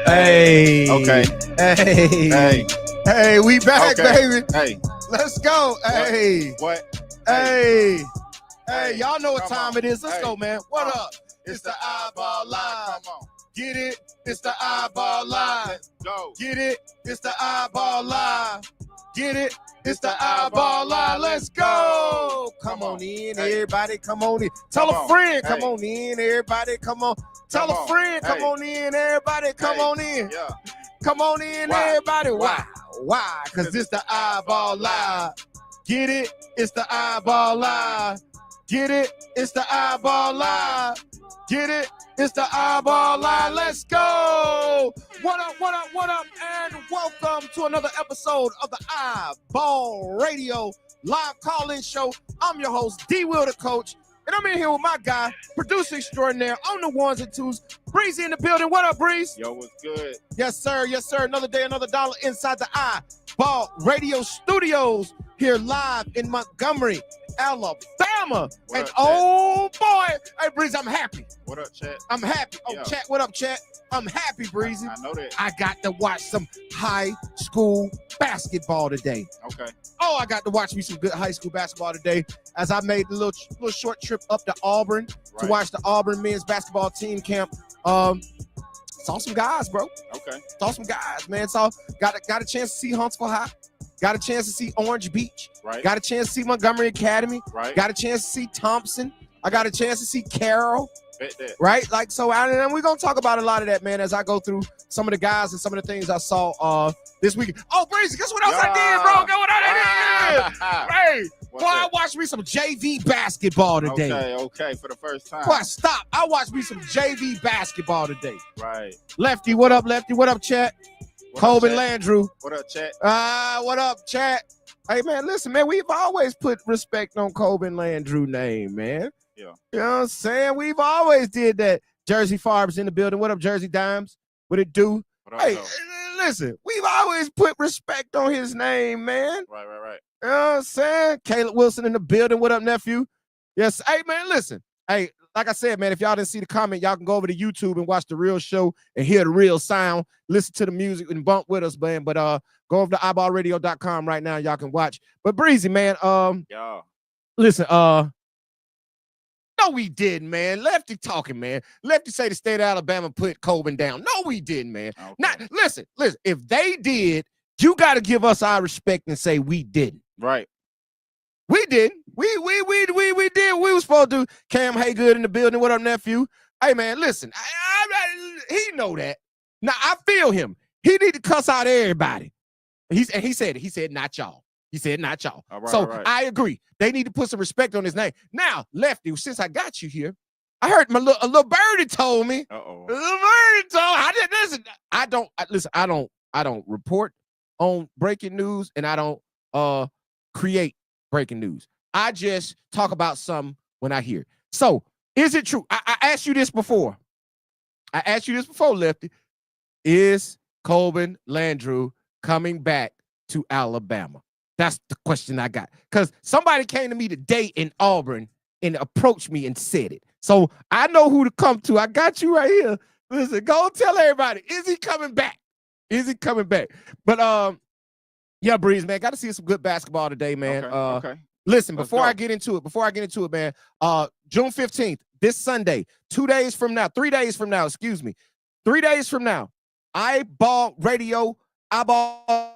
Hey. Okay. Hey, we back, baby. Hey. Let's go. Hey. What? Hey. Hey, y'all know what time on. it is. Let's go, man. What up? It's the iBall Live. Come on. Get it? It's the iBall Live. Let's go. Get it? It's the iBall Live. Get it? It's the iBall Live. Let's go. Come on in, everybody. Come on in. Tell a friend. Come on in, everybody. Come on. Tell a friend. Come on in, everybody. Come on in. Yeah. Come on in, everybody. Why? Why? Because it's the iBall Live. Get it? It's the iBall Live. Get it? It's the iBall Live. Get it? It's the iBall Live. Let's go. What up, what up, what up? And welcome to another episode of the iBall Radio live call-in show. I'm your host, D. Will, the coach. And I'm in here with my guy, producer extraordinaire on the ones and twos, Breezy in the building. What up, Breeze? Yo, what's good? Yes, sir. Yes, sir. Another day, another dollar inside the iBall Radio studios here live in Montgomery, Alabama. What and up, oh, boy. Hey, Breeze, I'm happy. What up, chat? I'm happy. Oh, Yo. Chat. What up, Chat? I'm happy, Breezy. I know that. I got to watch some high school basketball today. Okay. Oh, I got to watch me some good high school basketball today as I made a little short trip up to Auburn to watch the Auburn men's basketball team camp. Saw some guys, bro. Okay. Saw some guys, man. Saw got a chance to see Huntsville High. Got a chance to see Orange Beach. Right. Got a chance to see Montgomery Academy. Right. Got a chance to see Thompson. I got a chance to see Carroll. Bet that. Right? Like, so, and we're going to talk about a lot of that, man, as I go through some of the guys and some of the things I saw this week. Oh, Breezy, guess what else I did, bro? Guess what I did? Hey, boy, I watched me some JV basketball today. Okay, for the first time. Boy, stop. I watched me some JV basketball today. Right. Lefty, what up, Lefty? What up, chat? Colvin Landrew. What up, chat? What up, chat? Hey, man, listen, man, we've always put respect on Colvin Landrew name, man. Yeah. You know what I'm saying? We've always did that. Jersey Farb's in the building. What up, Jersey Dimes? What it do? What up, Hey, though? listen, we've always put respect on his name, man. Right. You know what I'm saying? Caleb Wilson in the building. What up, nephew? Yes. Hey, man, listen. Hey, like I said, man, if y'all didn't see the comment, y'all can go over to YouTube and watch the real show and hear the real sound, listen to the music and bump with us, man. But go over to iBallRadio.com right now. Y'all can watch. But Breezy, man, Yeah. listen, no, we didn't, man. Lefty talking, man. Lefty say the state of Alabama put Colvin down. No, we didn't, man. Okay. Now, listen. If they did, you got to give us our respect and say we didn't. Right. We didn't. We did. We was supposed to. Cam Haygood in the building. What up, nephew? Hey, man, listen. He know that. Now, I feel him. He need to cuss out everybody. He said it. He said, not y'all. He said, not y'all. All right, so all right. I agree. They need to put some respect on his name. Now, Lefty, since I got you here, I heard a little birdie told me. Uh-oh. A little birdie told. I didn't listen. I don't report on breaking news, and I don't create breaking news. I just talk about something when I hear it. So, is it true? I asked you this before. Lefty. Is Colvin Landrew coming back to Alabama? That's the question I got. Because somebody came to me today in Auburn and approached me and said it. So I know who to come to. I got you right here. Listen, go tell everybody. Is he coming back? But yeah, Breeze, man, got to see some good basketball today, man. Okay. Listen, before I get into it, man, June 15th, this Sunday, 3 days from now, iBall Radio, iBall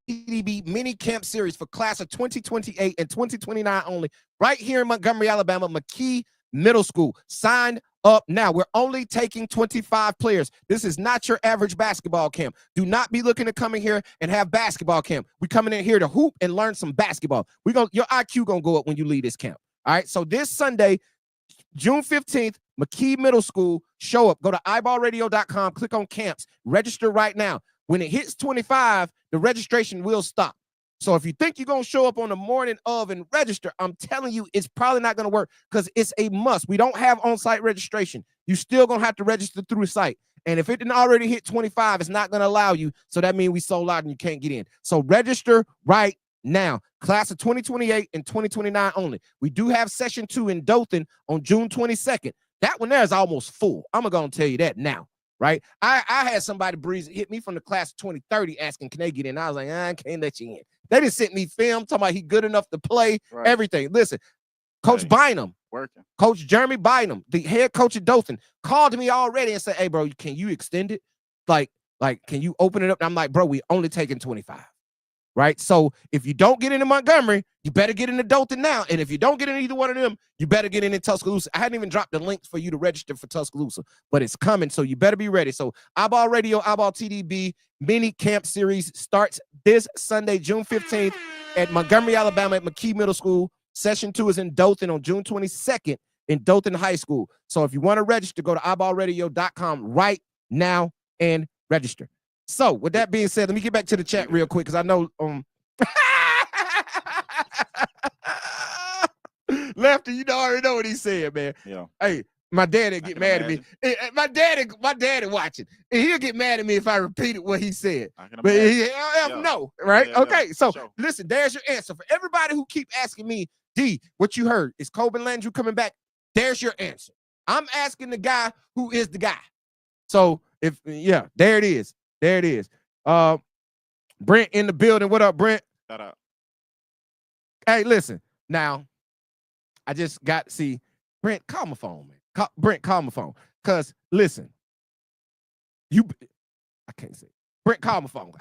TDB mini camp series for class of 2028 and 2029 only, right here in Montgomery, Alabama, McKee Middle School. Sign up now. We're only taking 25 players. This is not your average basketball camp. Do not be looking to come in here and have basketball camp. We're coming in here to hoop and learn some basketball. Your IQ gonna go up when you leave this camp. All right. So this Sunday, June 15th, McKee Middle School, show up. Go to iBallRadio.com, click on camps, register right now. When it hits 25, the registration will stop. So if you think you're going to show up on the morning of and register, I'm telling you, it's probably not going to work because it's a must. We don't have on-site registration. You still going to have to register through the site. And if it didn't already hit 25, it's not going to allow you. So that means we sold out and you can't get in. So register right now. Class of 2028 and 2029 only. We do have session 2 in Dothan on June 22nd. That one there is almost full. I'm going to tell you that now. right? I had somebody breeze hit me from the class of 2030 asking, can they get in? I was like, I can't let you in. They just sent me film talking about he good enough to play, everything. Listen, Coach Bynum, Coach Jeremy Bynum, the head coach of Dothan, called me already and said, hey, bro, can you extend it? Like, can you open it up? And I'm like, bro, we only taking 25. Right? So if you don't get into Montgomery, you better get into Dothan now. And if you don't get in either one of them, you better get in Tuscaloosa. I hadn't even dropped the links for you to register for Tuscaloosa, but it's coming. So you better be ready. So iBall Radio, iBall TDB mini camp series starts this Sunday, June 15th at Montgomery, Alabama at McKee Middle School. Session 2 is in Dothan on June 22nd in Dothan High School. So if you want to register, go to iBallRadio.com right now and register. So with that being said, let me get back to the chat real quick because I know Lefty, you already know what he said, man. Yeah. Hey, my dad'd get mad at me. My daddy watching, and he'll get mad at me if I repeated what he said. But he'll know, right? Okay, so listen, there's your answer for everybody who keep asking me, D, what you heard is Coben Landry coming back? There's your answer. I'm asking the guy who is the guy. So there it is. There it is. Brent in the building. What up, Brent? Shout out. Hey, listen. Now, I just got to see Brent, call my phone, man. Brent, call my phone. Because, listen, I can't say. Brent, call my phone.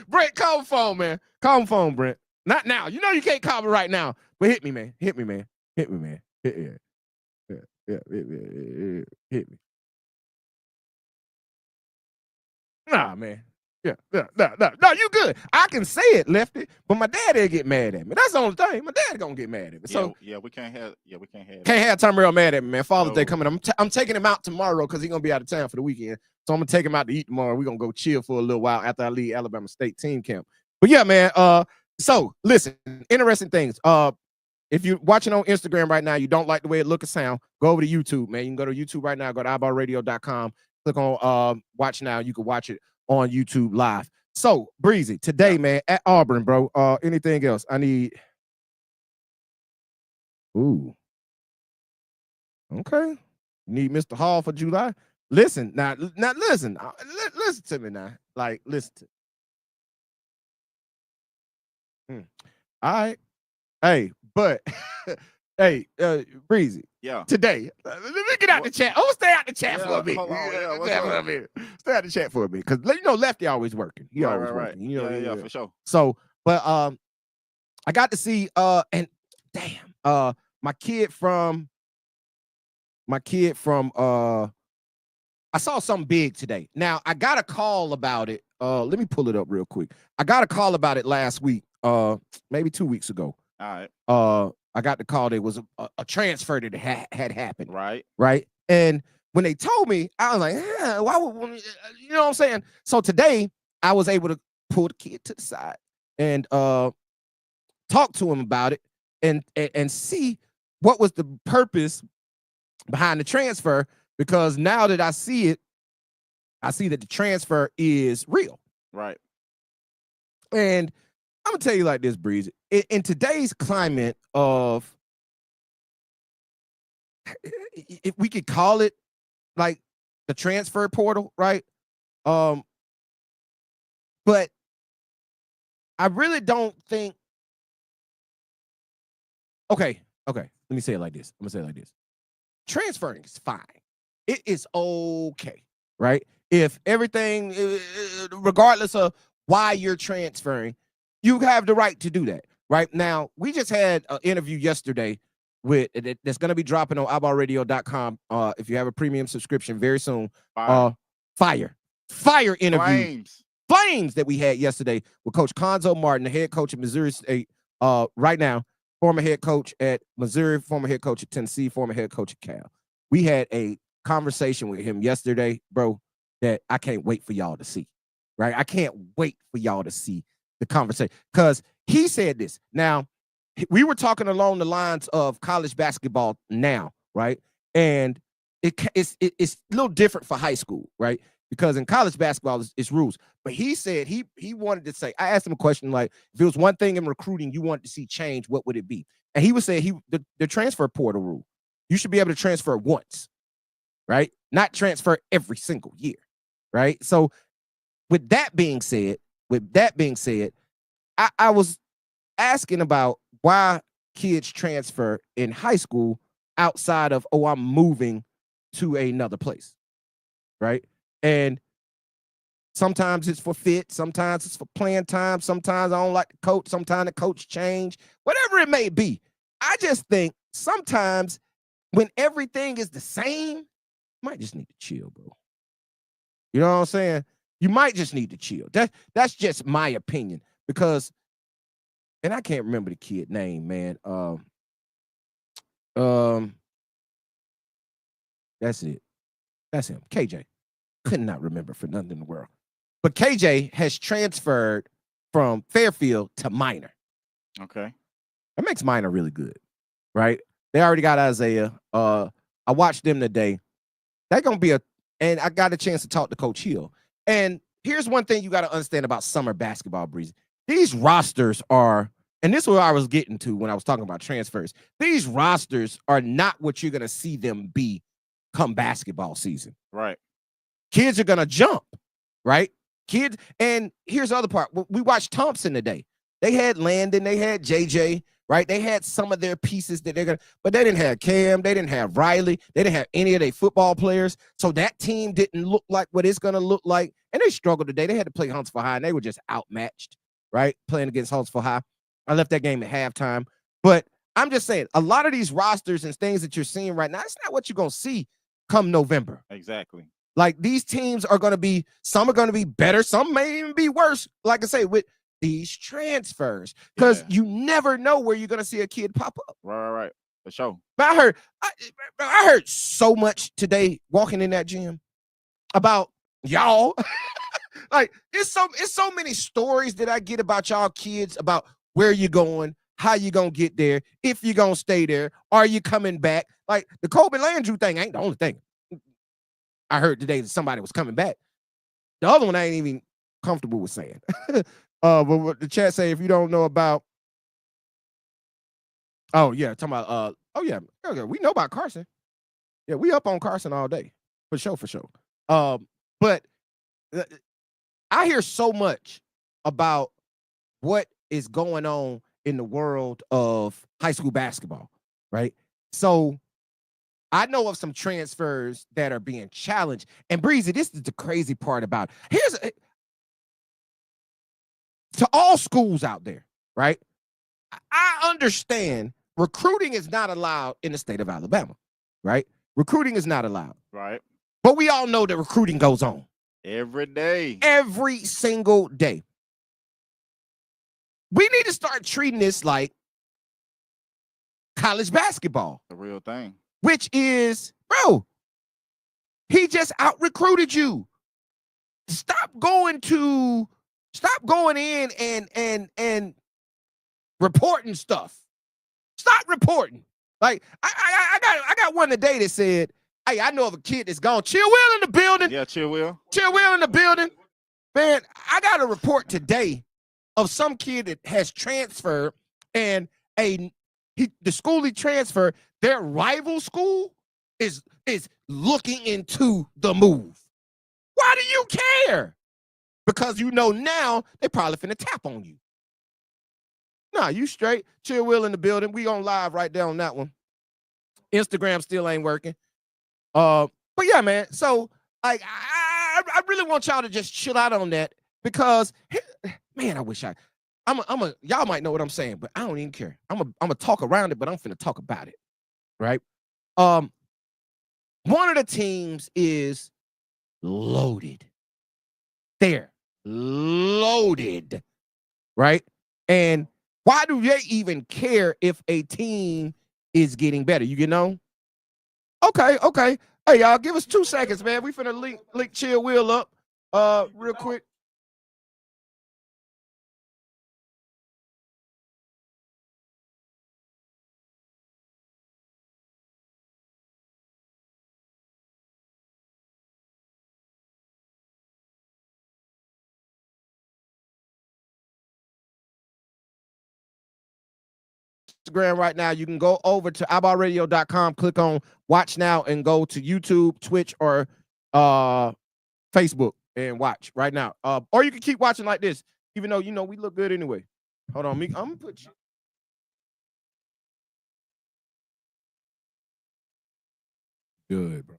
Brent, call my phone, man. Call my phone, Brent. Not now. You know you can't call me right now. But hit me, man. Hit me, man. Hit me, man. Hit me. Nah, man. No, you good. I can say it, Lefty, but my dad'll get mad at me. That's the only thing. My dad gonna get mad at me. So we can't have can't have Tom mad at me, man. Father's Day coming. I'm taking him out tomorrow because he's gonna be out of town for the weekend. So I'm gonna take him out to eat tomorrow. We're gonna go chill for a little while after I leave Alabama State team camp. But yeah, man. So listen, interesting things. If you're watching on Instagram right now, you don't like the way it look or sound, go over to YouTube, man. You can go to YouTube right now, go to iBallRadio.com, click on watch now. You can watch it on YouTube live. So Breezy, today, man, at Auburn, bro. Anything else? I need. Ooh. Okay. Need Mr. Hall for July. Listen, now listen. Listen to me now. Like, listen to all right. Hey, but hey, Breezy. Yeah. Today, let me get out the chat. Oh, stay out the chat for a minute. Stay out the chat for a minute, because you know Lefty always working. He always working. You know, yeah, for sure. So, but I got to see and damn, my kid from I saw something big today. Now I got a call about it. Let me pull it up real quick. I got a call about it last week, maybe 2 weeks ago. All right. I got the call. There was a transfer that had happened. Right. And when they told me, I was like, why would you know what I'm saying? So today I was able to pull the kid to the side and talk to him about it and see what was the purpose behind the transfer, because now that I see it, I see that the transfer is real. Right. And I'm gonna tell you like this, Breeze. In today's climate of, if we could call it like the transfer portal, right? But I really don't think. Okay. Let me say it like this. Transferring is fine. It is okay, right? If everything, regardless of why you're transferring, you have the right to do that. Right now, we just had an interview yesterday that's going to be dropping on iBallRadio.com. If you have a premium subscription very soon. Fire interview. Flames that we had yesterday with Coach Conzo Martin, the head coach of Missouri State. Right now, former head coach at Missouri, former head coach at Tennessee, former head coach at Cal. We had a conversation with him yesterday, bro, that I can't wait for y'all to see. Right? I can't wait for y'all to see the conversation, because he said this. Now, we were talking along the lines of college basketball now, right? And it's a little different for high school, right? Because in college basketball, it's rules. But he said he wanted to say, I asked him a question like, if it was one thing in recruiting you wanted to see change, what would it be? And he would say the transfer portal rule. You should be able to transfer once, right? not transfer every single year, right? So with that being said, I was asking about why kids transfer in high school outside of, oh, I'm moving to another place, right? And sometimes it's for fit, sometimes it's for playing time, sometimes I don't like the coach, sometimes the coach change, whatever it may be. I just think sometimes when everything is the same, you might just need to chill, bro. You know what I'm saying? You might just need to chill. That's just my opinion because, and I can't remember the kid name, man. Um, that's it. That's him, KJ. Could not remember for nothing in the world. But KJ has transferred from Fairfield to Minor. Okay. That makes Minor really good, right? They already got Isaiah. I watched them today. They're gonna be and I got a chance to talk to Coach Hill. And here's one thing you got to understand about summer basketball, Breezy. These rosters are, and this is what I was getting to when I was talking about transfers. These rosters are not what you're gonna see them be come basketball season. Right. Kids are gonna jump, right? Kids, and here's the other part. We watched Thompson today. They had Landon, they had JJ, right? They had some of their pieces that they're gonna, but they didn't have Cam, they didn't have Riley, they didn't have any of their football players. So that team didn't look like what it's gonna look like. And they struggled today. They had to play Huntsville High, and they were just outmatched, right? Playing against Huntsville High. I left that game at halftime. But I'm just saying, a lot of these rosters and things that you're seeing right now, it's not what you're gonna see come November. Exactly. Like these teams are going to be, some are going to be better, some may even be worse. Like I say, with these transfers, because you never know where you're going to see a kid pop up. Right. For sure. But I heard so much today walking in that gym about y'all. Like it's so many stories that I get about y'all kids about where you're going, how you gonna get there, if you're gonna stay there, are you coming back? Like the Kobe Landrew thing ain't the only thing I heard today that somebody was coming back. The other one I ain't even comfortable with saying. But what the chat say, if you don't know about, oh yeah, talking about we know about Carson. Yeah, we up on Carson all day. For sure. But I hear so much about what is going on in the world of high school basketball, right? So I know of some transfers that are being challenged. And Breezy, this is the crazy part about it. To all schools out there, right? I understand recruiting is not allowed in the state of Alabama, right? Recruiting is not allowed. Right. But we all know that recruiting goes on. Every day. Every single day. We need to start treating this like college basketball. The real thing. Which is, bro, he just out-recruited you. Stop going in and reporting stuff. Stop reporting. Like I got one today that said, "Hey, I know of a kid that's gone. Chill Will in the building. Yeah, Chill Will. Chill Will in the building. Man, I got a report today of some kid that has transferred, and the school he transferred, their rival school is looking into the move. Why do you care? Because you know now they probably finna tap on you. Nah, you straight. Chill Will in the building. We on live right there on that one. Instagram still ain't working. But yeah, man. So like I really want y'all to just chill out on that because man, I wish y'all might know what I'm saying, but I don't even care. I'm a talk around it, but I'm finna talk about it. Right? One of the teams is loaded. They're loaded. Right? And why do they even care if a team is getting better? You get on? Okay. Hey, y'all, give us 2 seconds, man. We finna link Chill Will up real quick. Instagram right now. You can go over to iBallRadio.com, click on watch now, and go to YouTube, Twitch, or Facebook and watch right now. Or you can keep watching like this, even though we look good anyway. Hold on, I'm gonna put you. Good, bro.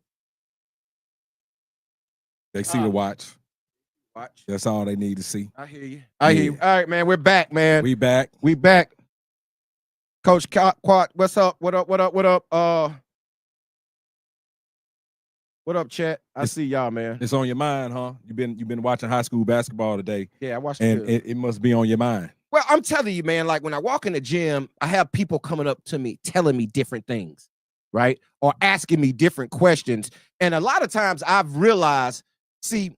They see the watch. Watch. That's all they need to see. I hear you. I hear you. All right, man. We're back, man. We back. We back. Coach Quad, what's up? What up? What up? What up? What up, chat? I see y'all, man. It's on your mind, huh? You've been watching high school basketball today. Yeah, I watched and it must be on your mind. Well, I'm telling you, man, like when I walk in the gym, I have people coming up to me telling me different things, right? Or asking me different questions. And a lot of times I've realized, see,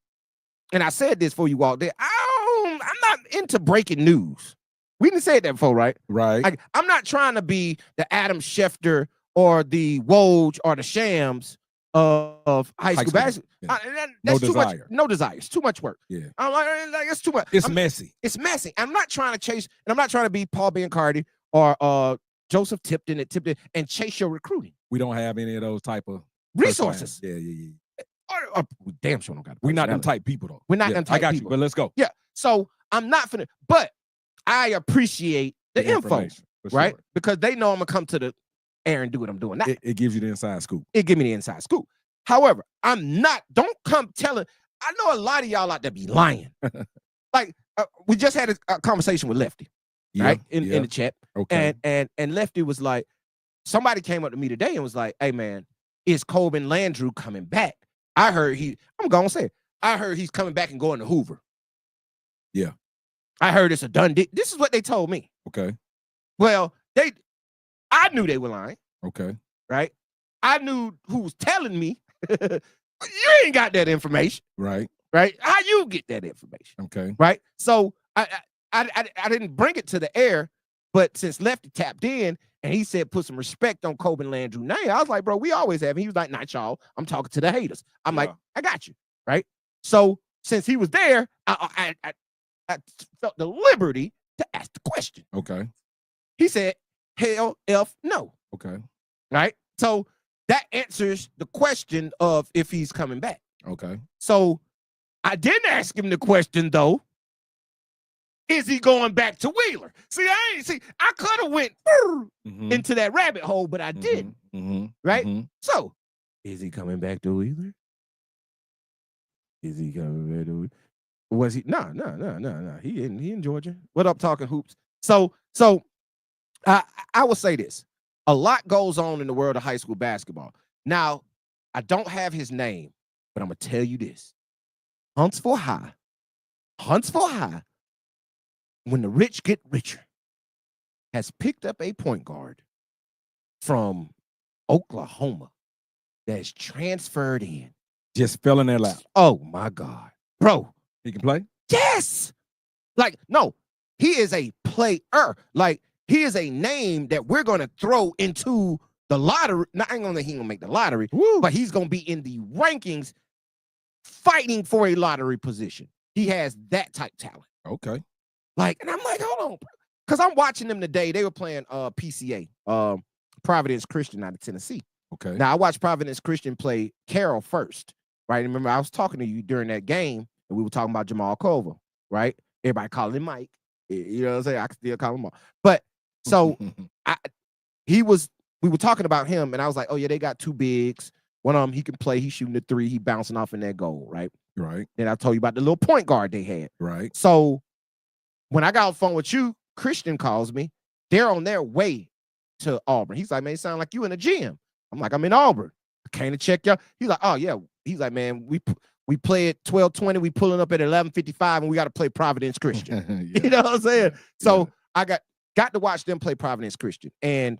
and I said this before you walked in, I'm not into breaking news. We didn't say that before, right? Right. Like, I'm not trying to be the Adam Schefter or the Woj or the Shams of high school basketball. Yeah. That's no too desire. much. No desire. It's too much work. Yeah. I'm like it's too much. It's messy. It's messy. I'm not trying to chase, and I'm not trying to be Paul Biancardi or Joseph Tipton and chase your recruiting. We don't have any of those type of resources. Yeah. We damn sure don't got. We're not them type people though. We're not them type I got people. you, but let's go. Yeah. So I'm not finna, but I appreciate the info, right? Sure. Because they know I'm gonna come to the air and do what I'm doing. It gives you the inside scoop. It gives me the inside scoop. However, don't come telling. I know a lot of y'all out there be lying. Like we just had a conversation with Lefty, right? In the chat. Okay. And Lefty was like, somebody came up to me today and was like, "Hey man, is Coben Landrew coming back? I heard I'm gonna say it. I heard he's coming back and going to Hoover." Yeah. I heard it's a done deal. This is what they told me. Okay. Well, I knew they were lying. Okay. Right? I knew who was telling me. You ain't got that information. Right. Right? How you get that information? Okay. Right? So I didn't bring it to the air, but since Lefty tapped in and he said put some respect on Coben Landrew name, I was like, bro, we always have. He was like, not y'all. I'm talking to the haters. I'm like, I got you. Right? So since he was there, I felt the liberty to ask the question. Okay. He said, hell F no. Okay. Right? So that answers the question of if he's coming back. Okay. So I didn't ask him the question though. Is he going back to Wheeler? I could have went into that rabbit hole, but I didn't. Right? So is he coming back to Wheeler? Is he coming back to Wheeler? Was he? No. He in Georgia. What up, talking hoops? So I will say this. A lot goes on in the world of high school basketball. Now, I don't have his name, but I'm going to tell you this. Huntsville High, when the rich get richer, has picked up a point guard from Oklahoma that's transferred in. Just fell in their lap. Oh, my God. Bro. He can play? Yes. Like, no, he is a player. Like, he is a name that we're going to throw into the lottery. Not ain't gonna he gonna make the lottery, but he's gonna be in the rankings fighting for a lottery position. He has that type talent. Okay. Like, and I'm like, hold on, because I'm watching them today. They were playing PCA, Providence Christian out of Tennessee. Okay. Now I watched Providence Christian play Carroll first, right? Remember, I was talking to you during that game, and we were talking about Jamal Culver, right? Everybody calling him Mike. You know what I'm saying? I can still call him Mike. But so we were talking about him, and I was like, oh, yeah, they got two bigs. One of them, he can play. He's shooting the three. He bouncing off in that goal, right? Right. Then I told you about the little point guard they had. Right. So when I got on the phone with you, Christian calls me. They're on their way to Auburn. He's like, man, it sounds like you in the gym. I'm like, I'm in Auburn. I came to check y'all. He's like, oh, yeah. He's like, man, we play at 12:20. We pulling up at 11:55, and we got to play Providence Christian. Yeah. You know what I'm saying? So yeah. I got to watch them play Providence Christian. And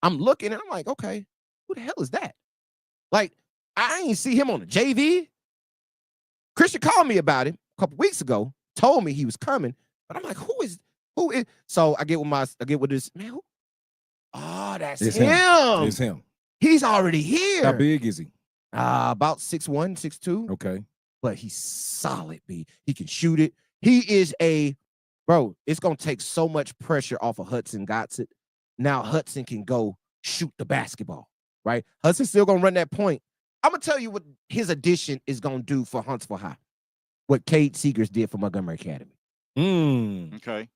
I'm looking, and I'm like, okay, who the hell is that? Like, I ain't see him on the JV. Christian called me about him a couple weeks ago, told me he was coming, but I'm like, who is? So I get with this, man, who? Oh, that's him. It's him. He's already here. How big is he? About 6'1", 6'2". Okay. But he's solid, B. He can shoot it. He is bro, it's going to take so much pressure off of Hudson Gossett now Hudson can go shoot the basketball, right? Hudson's still gonna run that point. I'm gonna tell you what his addition is gonna do for Huntsville High. What Cade Seegers did for Montgomery Academy. Okay.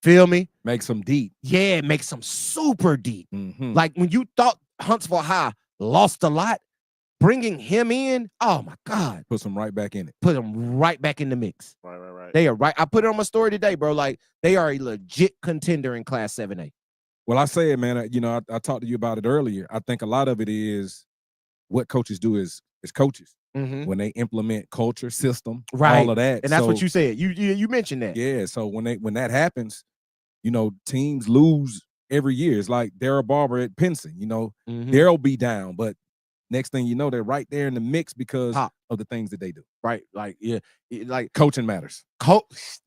Feel me? Makes them deep. Yeah, it makes them super deep. Mm-hmm. Like when you thought Huntsville High lost a lot, bringing him in, oh my God. Put them right back in it. Put them right back in the mix. Right. They are right. I put it on my story today, bro. Like they are a legit contender in Class 7A. Well, I say it, man. I talked to you about it earlier. I think a lot of it is what coaches do is coaches. Mm-hmm. When they implement culture, system, Right. all of that. And that's what you said. You mentioned that. Yeah. So when that happens, teams lose every year. It's like Darryl Barber at Pinson. Mhm. They'll be down, but next thing you know, they're right there in the mix because Pop. of the things that they do. Right. Like, yeah. Like Coaching matters.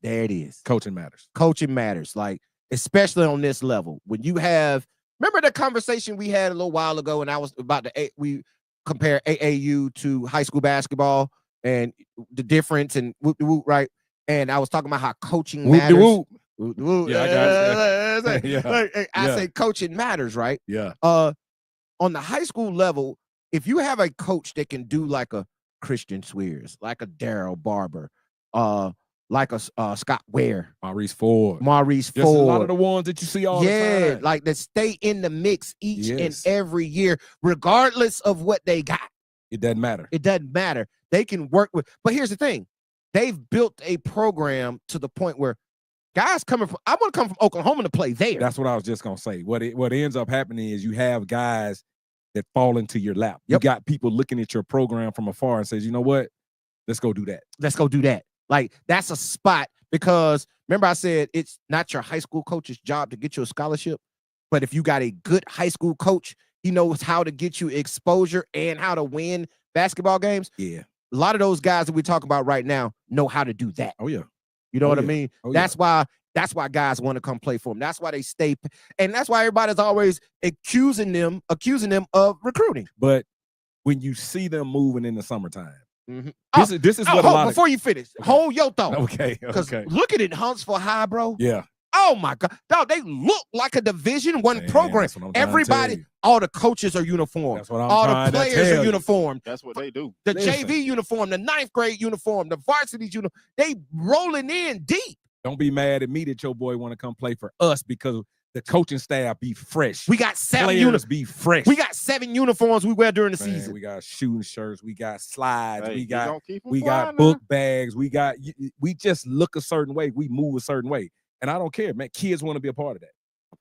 there it is. Coaching matters. Coaching matters. Like, especially on this level. When you have, remember the conversation we had a little while ago, and I was about we compare AAU to high school basketball and the difference and right. And I was talking about how coaching matters. Yeah, I got it. I say coaching matters, right? Yeah. On the high school level, if you have a coach that can do like a Christian Swears, like a Darryl Barber, like a Scott Ware, Maurice Ford, just a lot of the ones that you see all the time. like that stay in the mix each and Yes. every year, regardless of what they got. It doesn't matter. It doesn't matter. They can work with, but here's the thing. They've built a program to the point where guys I want to come from Oklahoma to play there. That's what I was just gonna say. What ends up happening is you have guys that fall into your lap. Yep. You got people looking at your program from afar and says, you know what? Let's go do that. Let's go do that. Like that's a spot because remember I said it's not your high school coach's job to get you a scholarship, but if you got a good high school coach, he knows how to get you exposure and how to win basketball games. Yeah. A lot of those guys that we talk about right now know how to do that. Oh yeah. You know Oh, what I yeah. mean? Oh, That's why guys want to come play for them. That's why they stay, and that's why everybody's always accusing them of recruiting. But when you see them moving in the summertime, Mhm. this is what a lot before you finish, hold your thought. Okay. Because look at it, Huntsville High, bro. Yeah. Oh my God, dog, they look like a Division I Man, program. that's what I'm trying to tell Everybody, you. all the coaches are uniform. That's what I'm all trying the to players tell are you. uniform. That's what they do. The Listen. JV uniform, the 9th grade uniform, the varsity's uniform. They rolling in deep. Don't be mad at me that your boy want to come play for us because the coaching staff be fresh. We got 7 Players uniforms. be fresh. We got 7 uniforms we wear during the Man, season. we got shooting shirts. We got slides. Hey, we you got gonna keep 'em we got flying book bags. We just look a certain way. We move a certain way. And I don't care, man. Kids want to be a part of that.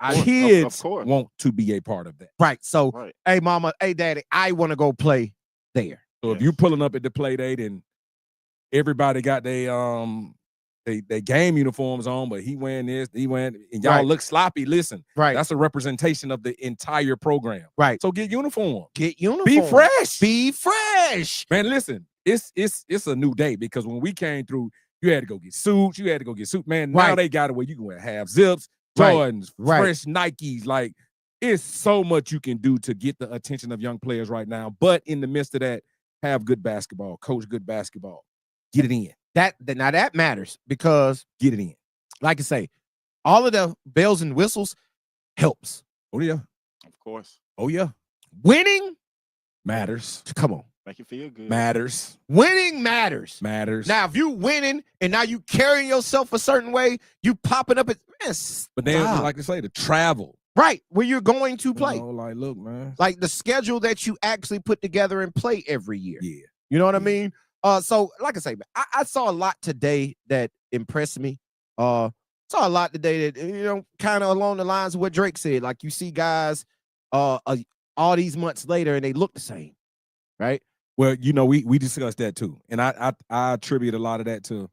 now. Of Kids course. Want to be a part of that. Right. So, Right. hey, mama, hey, daddy, I want to go play there. So if Yes. you pulling up at the play date and everybody got they game uniforms on, but he wearing this, and y'all Right. look sloppy. Listen, Right. that's a representation of the entire program. Right. So get uniform. Get uniform. Be fresh. Be fresh. Man, listen, it's a new day because when we came through, you had to go get suits. You had to go get suits. Man, now Right. they got it where you can wear half zips, Right. Jordans, Right. fresh Nikes. Like, it's so much you can do to get the attention of young players right now. But in the midst of that, have good basketball, coach good basketball. Get it in. Now that matters because, Get it in. like I say, all of the bells and whistles helps. Oh, yeah. Of course. Oh, yeah. Winning Matters. Come on. Make you feel good. Matters. Winning matters. Matters. Now, if you winning and now you carrying yourself a certain way, you popping up at But then, stop. like I say, the travel. right where you're going to You play. know, like, look, man. Like the schedule that you actually put together and play every year. Yeah. You know what I Yeah. mean? So like I say, I saw a lot today that impressed me. Saw a lot today that, kind of along the lines of what Drake said. Like you see guys all these months later and they look the same, right? Well, we discussed that too. And I attribute a lot of that to,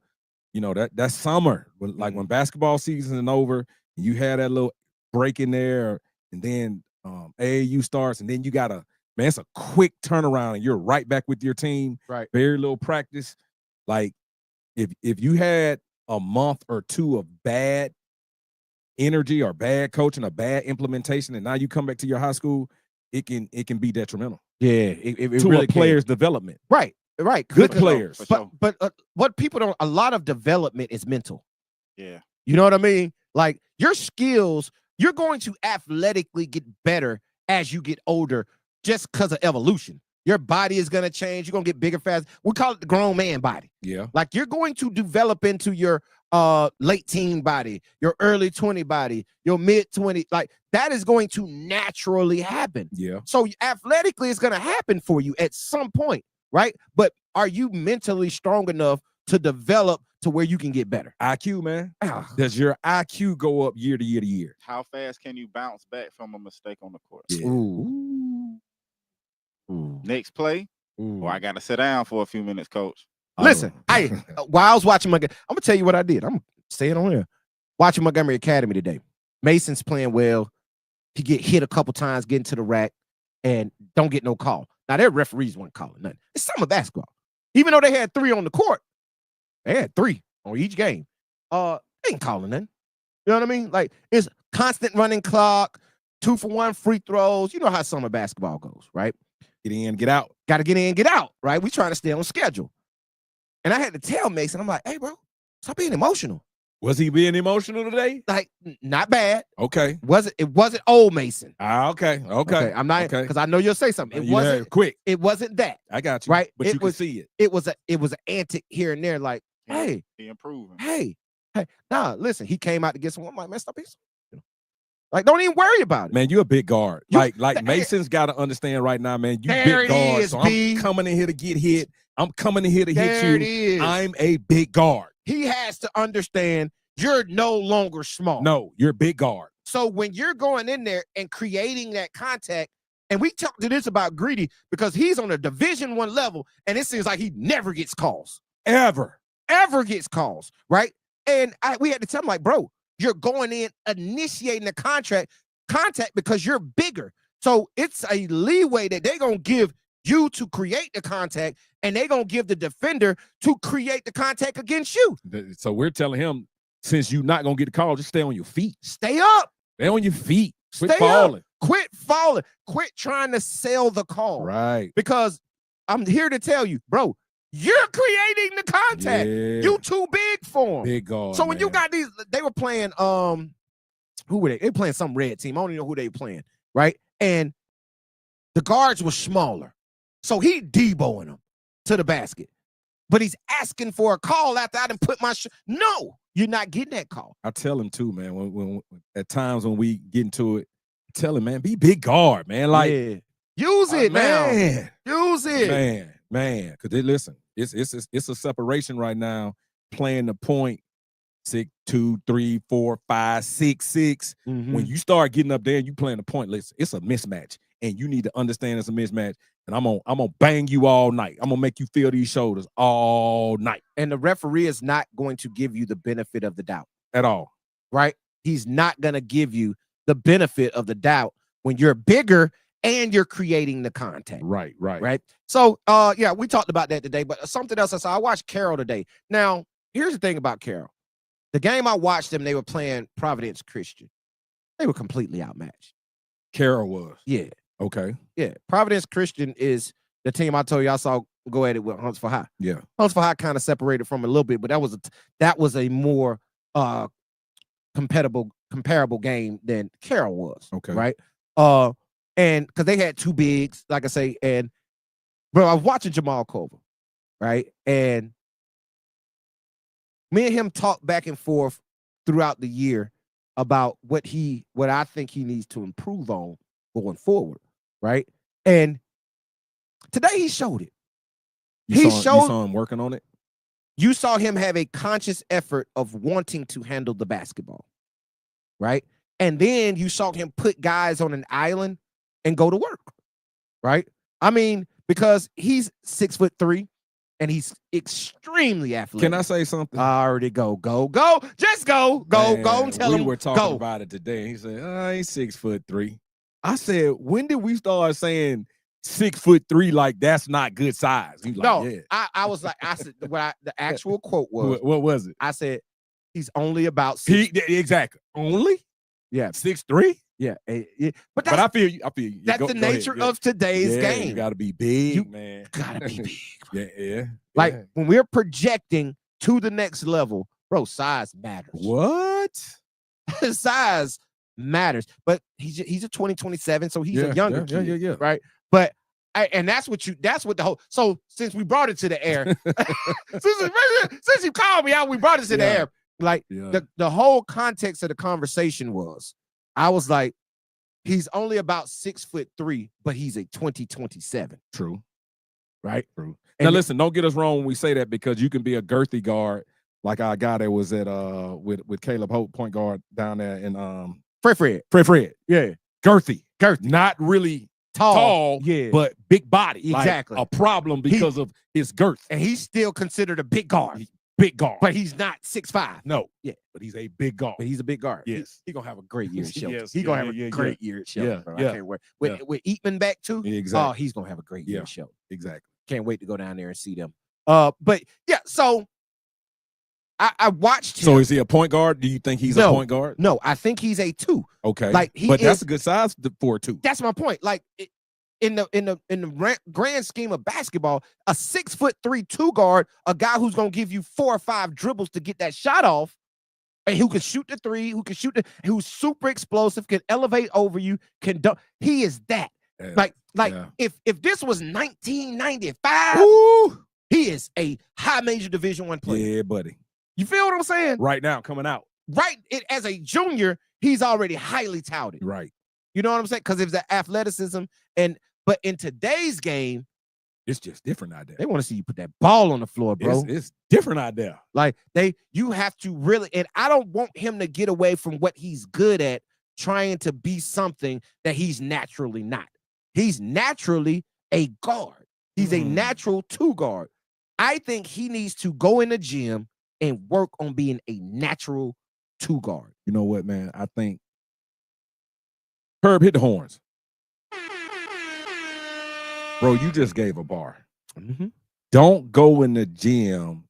that summer. When basketball season is over, and you had that little break in there, and then AAU starts, and then you got it's a quick turnaround and you're right back with your team. Right. Very little practice. Like if you had a month or two of bad energy or bad coaching or bad implementation, and now you come back to your high school, it can be detrimental. Yeah, it To really a player's development. right. Good Because- players. For sure. But what people don't, a lot of development is mental. Yeah. You know what I mean? Like your skills you're going to athletically get better as you get older just because of evolution. Your body is going to change. You're going to get bigger fast. We call it the grown man body. Yeah. Like you're going to develop into your late teen body, your early 20 body, your mid 20. Like that is going to naturally happen. Yeah. So athletically, it's going to happen for you at some point, right? But are you mentally strong enough to develop to where you can get better? IQ, man. Does your IQ go up year to year to year? How fast can you bounce back from a mistake on the court? Yeah. Ooh. Next play, or I got to sit down for a few minutes, coach. Listen, while I was watching I'm gonna tell you what I did. I'm gonna say it on here. Watching Montgomery Academy today. Mason's playing well. He get hit a couple times, getting to the rack, and don't get no call. Now their referees weren't calling nothing. It's summer basketball. Even though they had 3 on the court, they had 3 on each game. They ain't calling nothing. You know what I mean? Like it's constant running clock, 2-for-1 free throws. You know how summer basketball goes, right? Get in, get out. Got to get in, get out, right? We trying to stay on schedule. And I had to tell Mason, I'm like, hey, bro, stop being emotional. Was he being emotional today? Like, not bad. Okay. It wasn't old Mason. Okay. I'm not, because I know you'll say something. It wasn't quick. It wasn't that. I got you. Right? But you can see it. It was an antic here and there, like, hey. He improving. Hey. Nah, listen, he came out to get some. I'm like, man, stop being so. Like, don't even worry about it. Man, you're a big guard. Like Mason's got to understand right now, man, you big guard. So I'm coming in here to get hit. I'm coming in here to hit you. I'm a big guard. He has to understand you're no longer small. No, you're a big guard. So when you're going in there and creating that contact, and we talked to this about Greedy because he's on a Division I level, and it seems like he never gets calls. Ever gets calls, right? And we had to tell him, like, bro, you're going in, initiating the contact because you're bigger. So it's a leeway that they're going to give you to create the contact, and they're going to give the defender to create the contact against you. So we're telling him, since you're not going to get the call, just stay on your feet. Stay up. Stay on your feet. Quit Stay falling. Up. Quit falling. Quit trying to sell the call. Right. Because I'm here to tell you, bro, you're creating the contact. Yeah. You too big for them. Big guard. So when you got these, they were playing, who were they? They were playing some red team. I don't even know who they were playing, right? And the guards were smaller. So he deboing them to the basket. But he's asking for a call after I done put my no, you're not getting that call. I tell him too, man. When at times when we get into it, tell him, man, be big guard, man. Like use it now. Man. Use it. Man. Because listen, it's a separation right now, playing the point 6, 2, 3, 4, 5, 6, 6. Mm-hmm. When you start getting up there and you playing the point, listen, it's a mismatch. And you need to understand it's a mismatch. And I'm gonna bang you all night. I'm gonna make you feel these shoulders all night. And the referee is not going to give you the benefit of the doubt at all. Right? He's not gonna give you the benefit of the doubt when you're bigger and you're creating the contact. Right. So yeah, we talked about that today, but something else I saw. I watched Carroll today. Now, here's the thing about Carroll. The game I watched them, they were playing Providence Christian. They were completely outmatched. Carroll was. Yeah. Okay. Yeah. Providence Christian is the team I told you I saw go at it with Huntsville High. Yeah. Huntsville High kind of separated from a little bit, but that was a more comparable game than Carroll was. Okay. Right. And because they had 2 bigs, like I say, and bro, I was watching Jamal Culver, right? And me and him talked back and forth throughout the year about what I think he needs to improve on going forward, right? And today he showed it. You saw him working on it? You saw him have a conscious effort of wanting to handle the basketball, right? And then you saw him put guys on an island and go to work, right? I mean, because he's 6'3" and he's extremely athletic. Can I say something? I already go. Just go and tell him. We were talking about it today. He said, he's 6'3". I said, when did we start saying 6'3" like that's not good size? He was like, yeah. I was like, I said, the actual quote was, what was it? I said, he's only about 6. Exactly. Only? Yeah. 6'3"? Yeah. But I feel you. That's the nature of today's game. You got to be big, man. Gotta be big. Yeah. Like when we're projecting to the next level, bro, size matters. What? Size matters. But he's a 2027, so he's a younger kid, yeah. right? But and that's what the whole. So since we brought it to the air, since you called me out, we brought it to the air. Like the whole context of the conversation was, I was like, he's only about 6'3", but he's a 2027. True. Right? True. Now listen, don't get us wrong when we say that, because you can be a girthy guard like our guy that was at with Caleb Hope, point guard down there in Fred. Yeah. Girthy. Not really tall, yeah, but big body. Exactly. Like a problem because of his girth. And he's still considered a big guard. Big guard. But he's not 6'5". No. Yeah. But he's a big guard. But he's a big guard. Yes. He's gonna have a great year at Shelton. Yes. He's gonna have a great year at Shelton. Yeah. I can't wait. With Eatman back too. Exactly. Oh, he's gonna have a great year at Shelton. Exactly. Can't wait to go down there and see them. But yeah, so I watched him. So is he a point guard? Do you think he's a point guard? No, I think he's a 2. Okay. Like that's a good size for a 2. That's my point. Like in the grand scheme of basketball, a 6'3" 2 guard, a guy who's gonna give you 4 or 5 dribbles to get that shot off, and who can shoot the 3, who's super explosive, can elevate over you, can dunk. He is that. If this was 1995, he is a high major Division I player. Yeah, buddy. You feel what I'm saying? Right now, coming out. Right. As a junior, he's already highly touted. Right. You know what I'm saying? Because of the athleticism. But in today's game, it's just different out there. They want to see you put that ball on the floor, bro. It's different out there. Like you have to really, and I don't want him to get away from what he's good at, trying to be something that he's naturally not. He's naturally a guard. He's a natural 2 guard. I think he needs to go in the gym and work on being a natural 2 guard. You know what, man? I think Herb, hit the horns. Bro, you just gave a bar. Mm-hmm. Don't go in the gym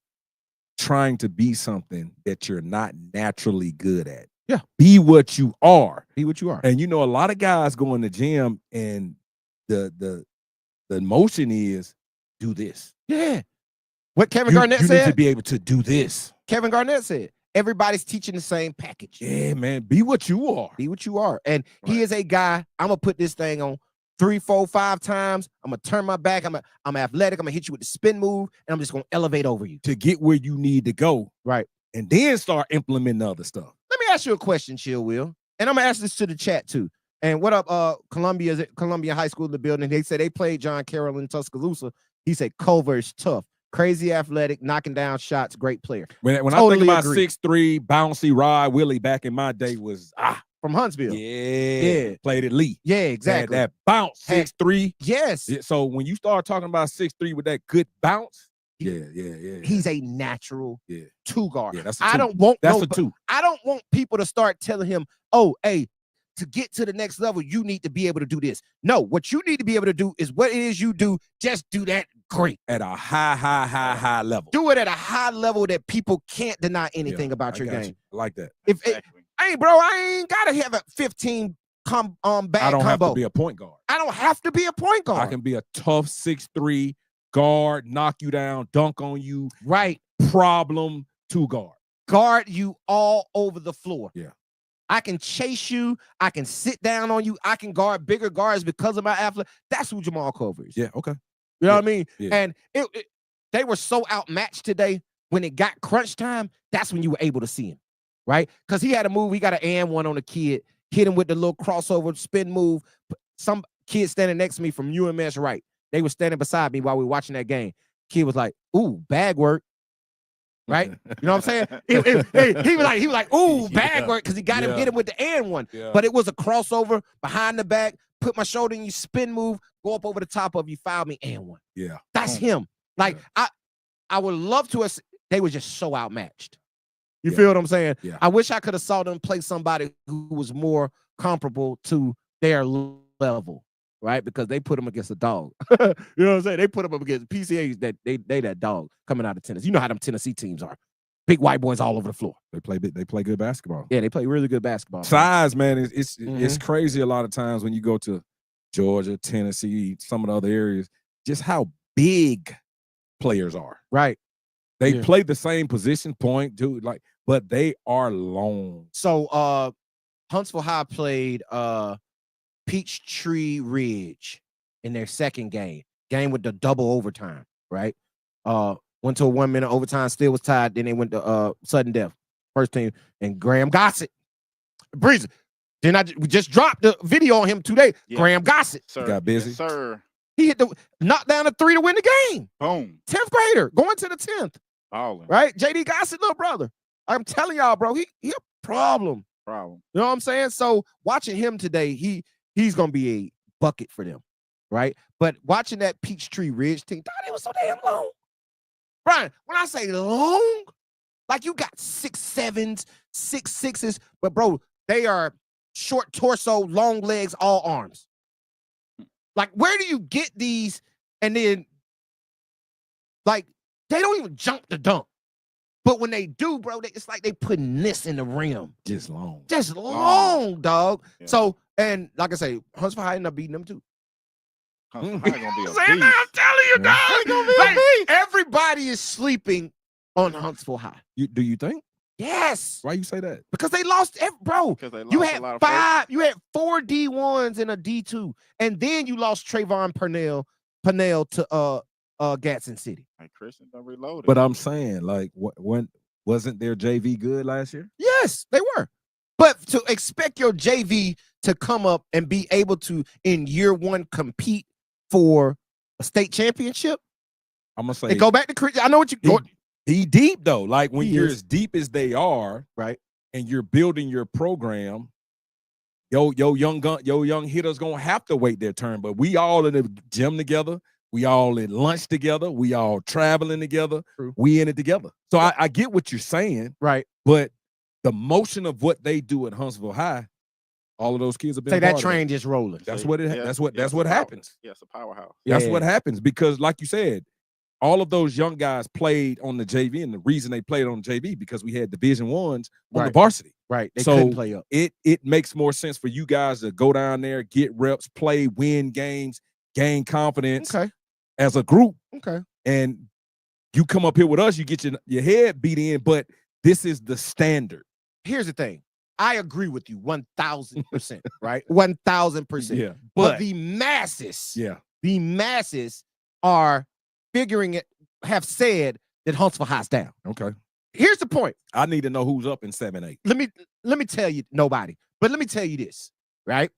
trying to be something that you're not naturally good at. Yeah. Be what you are. Be what you are. And you know, a lot of guys go in the gym and the motion is do this. Yeah. What Kevin Garnett said? You need to be able to do this. Kevin Garnett said, everybody's teaching the same package. Yeah, man. Be what you are. Be what you are. And he is a guy, I'm going to put this thing on 3, 4, 5 times. I'm going to turn my back. I'm athletic. I'm going to hit you with the spin move, and I'm just going to elevate over you. To get where you need to go. Right. And then start implementing other stuff. Let me ask you a question, Chill Will. And I'm going to ask this to the chat, too. And what up, Columbia High School in the building. They said they played John Carroll in Tuscaloosa. He said Culver is tough. Crazy athletic, knocking down shots, great player. When totally I think about 6'3", bouncy Rod Willie back in my day was from Huntsville. Yeah. Played at Lee. Yeah, exactly. That bounce, 6'3". Yes. So when you start talking about 6'3" with that good bounce, yeah. He's a natural 2 guard. Yeah, that's a 2. That's a 2. I don't want people to start telling him, oh, hey, to get to the next level, you need to be able to do this. No, what you need to be able to do is what it is you do. Just do that great. At a high level. Do it at a high level that people can't deny anything about your game. I like that. Hey, bro, I ain't got to have a 15 bag combo. I don't have to be a point guard. I don't have to be a point guard. I can be a tough 6'3" guard, knock you down, dunk on you. Right. Problem 2 guard. Guard you all over the floor. Yeah. I can chase you. I can sit down on you. I can guard bigger guards because of my athlete. That's who Jamal Culver is. Yeah, okay. You know what I mean? Yeah. And they were so outmatched today. When it got crunch time, that's when you were able to see him, right? Because he had a move. He got an and one on a kid, hit him with the little crossover spin move. Some kid standing next to me from UMS right. They were standing beside me while we were watching that game. Kid was like, ooh, bag work. Right? You know what I'm saying? He was like, ooh, bag work, because he got him, hit him with the and one. Yeah. But it was a crossover behind the back, put my shoulder in you, spin move, go up over the top of you, foul me, and one. Yeah. That's him. Like, I would love to have, they were just so outmatched. You feel what I'm saying? Yeah. I wish I could have saw them play somebody who was more comparable to their level. Right, because they put him against a dog. You know what I'm saying? They put him up against PCAs that they that dog coming out of Tennessee. You know how them Tennessee teams are. Big white boys all over the floor. They play good basketball. Yeah, they play really good basketball. Size, man, it's crazy a lot of times when you go to Georgia, Tennessee, some of the other areas, just how big players are. Right. They play the same position, point, dude, but they are long. So Huntsville High played Peachtree Ridge in their second game with the double overtime, right? Went to a 1 minute overtime, still was tied. Then they went to sudden death. First team, and Graham Gossett. Breezy. Then we just dropped the video on him today. Yeah. Graham Gossett. Sir. Got busy. Yes, sir. He hit the knocked down a 3 to win the game. Boom. 10th grader going to the 10th. Ballin'. Right? JD Gossett, little brother. I'm telling y'all, bro, he a problem. You know what I'm saying? So watching him today, he's gonna be a bucket for them, right? But watching that Peachtree Ridge team, thought it was so damn long. Brian, when I say long, like you got 6'7s, 6'6s, but bro, they are short torso, long legs, all arms. Like, where do you get these? And then, like, they don't even jump the dunk. But when they do, bro, it's like they putting this in the rim. Just long. Just long, dog. Yeah. So, and like I say, Huntsville High ended up beating them too. Huntsville High gonna be a beast. I'm telling you, dog. Like, everybody is sleeping on Huntsville High. Do you think? Yes. Why you say that? Because they lost, bro. Because they lost you a had lot of five. folks. You had 4 D1s and a D2, and then you lost Trayvon Purnell to Gadsden City. Like Christian done reloaded. But I'm saying, like, when wasn't their JV good last year? Yes, they were. But to expect your JV to come up and be able to in year 1 compete for a state championship, I'm gonna say and go back to Christian. I know what you. He deep though. Like when you're as deep as they are, right? And you're building your program, yo young hitters gonna have to wait their turn. But we all in the gym together. We all in lunch together. We all traveling together. True. We in it together. So I get what you're saying, right? But the motion of what they do at Huntsville High, all of those kids have been. Say that train just rolling. That's what it. That's what happens. Yeah, it's a powerhouse. That's what happens because, like you said, all of those young guys played on the JV, and the reason they played on the JV because we had Division I's on the varsity. Right. They couldn't play up. It makes more sense for you guys to go down there, get reps, play, win games, gain confidence as a group. Okay. And you come up here with us, you get your head beat in, but this is the standard. Here's the thing. I agree with you 1,000%, right? 1,000%. Yeah. But the masses are figuring it, have said that Huntsville High's down. Okay. Here's the point. I need to know who's up in 7-8. Let me tell you, nobody. But let me tell you this, right?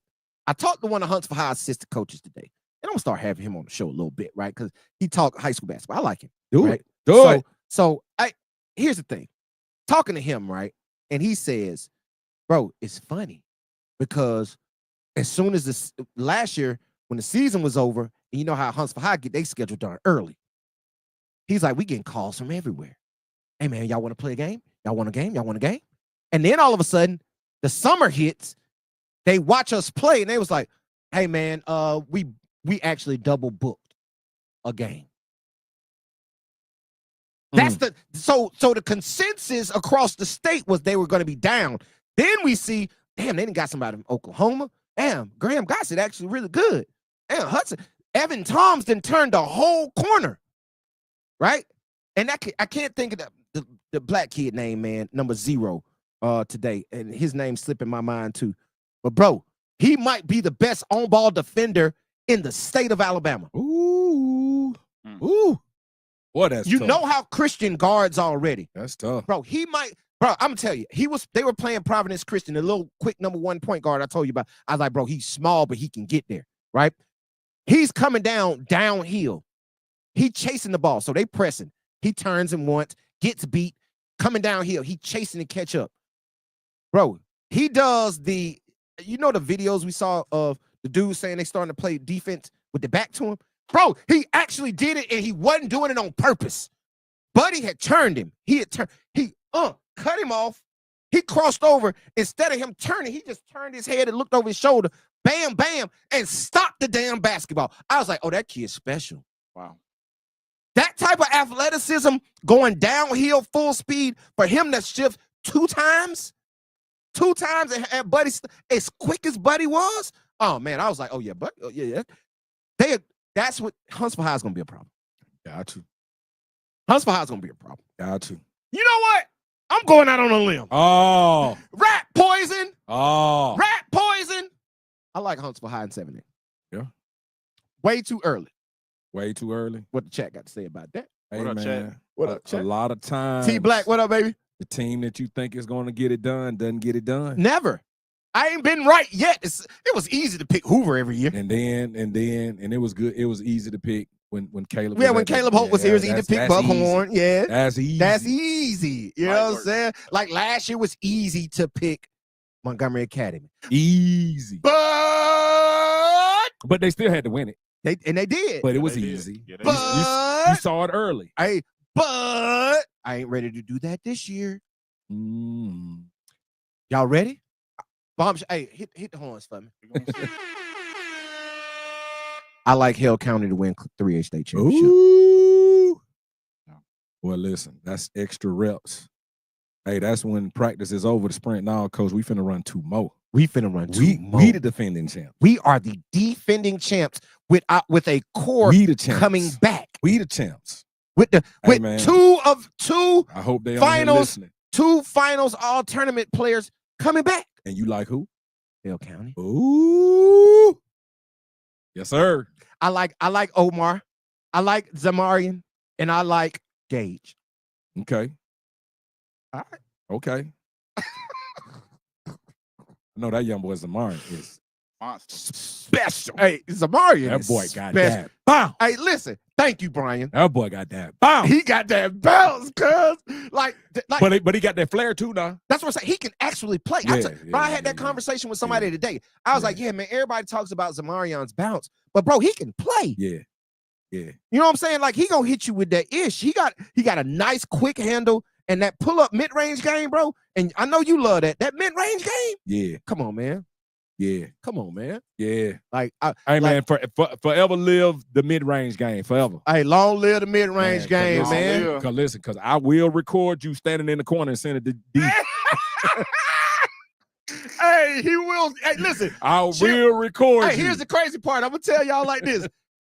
I talked to one of Huntsville High's assistant coaches today. And I'm gonna start having him on the show a little bit, right? Because he talked high school basketball. I like him. Do it. So here's the thing. Talking to him, right? And he says, bro, it's funny because as soon as this last year, when the season was over, and you know how Huntsville High get they schedule done early. He's like, we getting calls from everywhere. Hey man, y'all want to play a game? Y'all want a game? Y'all want a game? And then all of a sudden, the summer hits, they watch us play, and they was like, hey man, we actually double booked a game. That's the so the consensus across the state was they were going to be down. Then we see, damn, they didn't got somebody from Oklahoma. Damn, Graham Gossett actually really good. Damn, Hudson, Evan Toms then turned the whole corner, right? And I can't think of the black kid name, man, number 0 today, and his name's slipping my mind too. But bro, he might be the best on-ball defender in the state of Alabama. Ooh. Boy, that's you tough. know how Christian guards already. That's tough. Bro, he might, bro, I'm gonna tell you, they were playing Providence Christian, a little quick number 1 point guard I told you about. I was like, bro, he's small, but he can get there, right? He's coming downhill. He chasing the ball, so they pressing. He turns and once, gets beat, coming downhill. He chasing to catch up. Bro, he does the videos we saw of the dude saying they starting to play defense with the back to him? Bro, he actually did it, and he wasn't doing it on purpose. Buddy had turned him. He cut him off. He crossed over. Instead of him turning, he just turned his head and looked over his shoulder. Bam, bam, and stopped the damn basketball. I was like, oh, that kid's special. Wow. That type of athleticism going downhill full speed for him to shift 2 times and Buddy, as quick as Buddy was, oh, man, I was like, oh, yeah, Buddy, oh, yeah. That's what Huntsville High is going to be a problem. Got you. Huntsville High is going to be a problem. Got you. You know what? I'm going out on a limb. Oh. Rat poison. Oh. Rat poison. I like Huntsville high in 70. Yeah. Way too early. Way too early. What the chat got to say about that? Hey, What up, man. chat? What up, chat? A lot of times. T Black, what up, baby? The team that you think is going to get it done doesn't get it done. Never. I ain't been right yet. It was easy to pick Hoover every year. And it was good. It was easy to pick when Caleb. Yeah, when Caleb Holt was here, it was easy to pick Buckhorn. Yeah, that's easy. That's easy. You know what I'm saying? Like last year was easy to pick Montgomery Academy. Easy. But they still had to win it. They did. But it was easy. Yeah, you saw it early. But I ain't ready to do that this year. Y'all ready? Bombs, hey, hit the horns for me. I like Hale County to win 3A state championship. Ooh. Well, listen, that's extra reps. Hey, that's when practice is over the sprint. Now, coach, we finna run 2 more. We finna run 2 more. We the defending champs. We are the defending champs with a core coming back. We the champs. With two I hope they finals, 2 finals all tournament players coming back. And you like who? Hale County. Ooh. Yes, sir. I like Omar. I like Zamarian. And I like Gage. Okay. All right. Okay. I know that young boy Zamarian is special. Hey, Zamarian. That boy got special. that. Bow. Hey, listen. Thank you, Brian. That boy got that. Bow. He got that bounce, cuz. But he got that flair too, now. That's what I'm saying. He can actually play. I had that conversation with somebody today. I was like, yeah, man, everybody talks about Zamarian's bounce, but bro, he can play. Yeah. Yeah. You know what I'm saying? Like, he gonna hit you with that ish. He got a nice quick handle and that pull-up mid-range game, bro. And I know you love that. That mid-range game? Yeah. Come on, man. Yeah. Come on, man. Yeah. Like, man, forever live the mid-range game, forever. Hey, long live the mid-range game, man. Because I will record you standing in the corner and send it to D. Hey, he will. Hey, listen. I will record you. Hey, here's the crazy part. I'm going to tell y'all like this.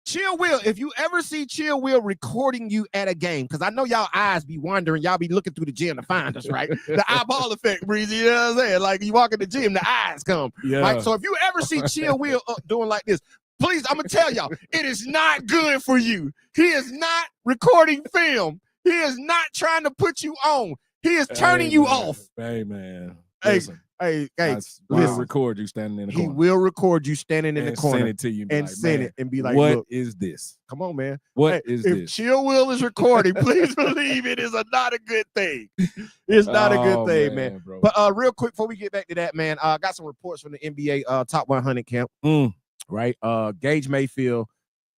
Chill Will, if you ever see Chill Will recording you at a game, because I know y'all eyes be wandering, y'all be looking through the gym to find us, right? The eyeball effect, Breezy, you know what I'm saying? Like, you walk in the gym, the eyes come. Yeah. Right? So if you ever see Chill Will doing like this, please, I'm going to tell y'all, it is not good for you. He is not recording film. He is not trying to put you on. He is turning you off. Hey, man. Listen. Hey, we'll record you standing in the corner. He will record you standing in the corner. Send it to you and send it and be like, what is this? Come on, man. What is this? If Chill Will is recording, please believe it is not a good thing. It's not a good thing, man. Bro. But real quick, before we get back to that, man, I got some reports from the NBA Top 100 camp. Right? Gage Mayfield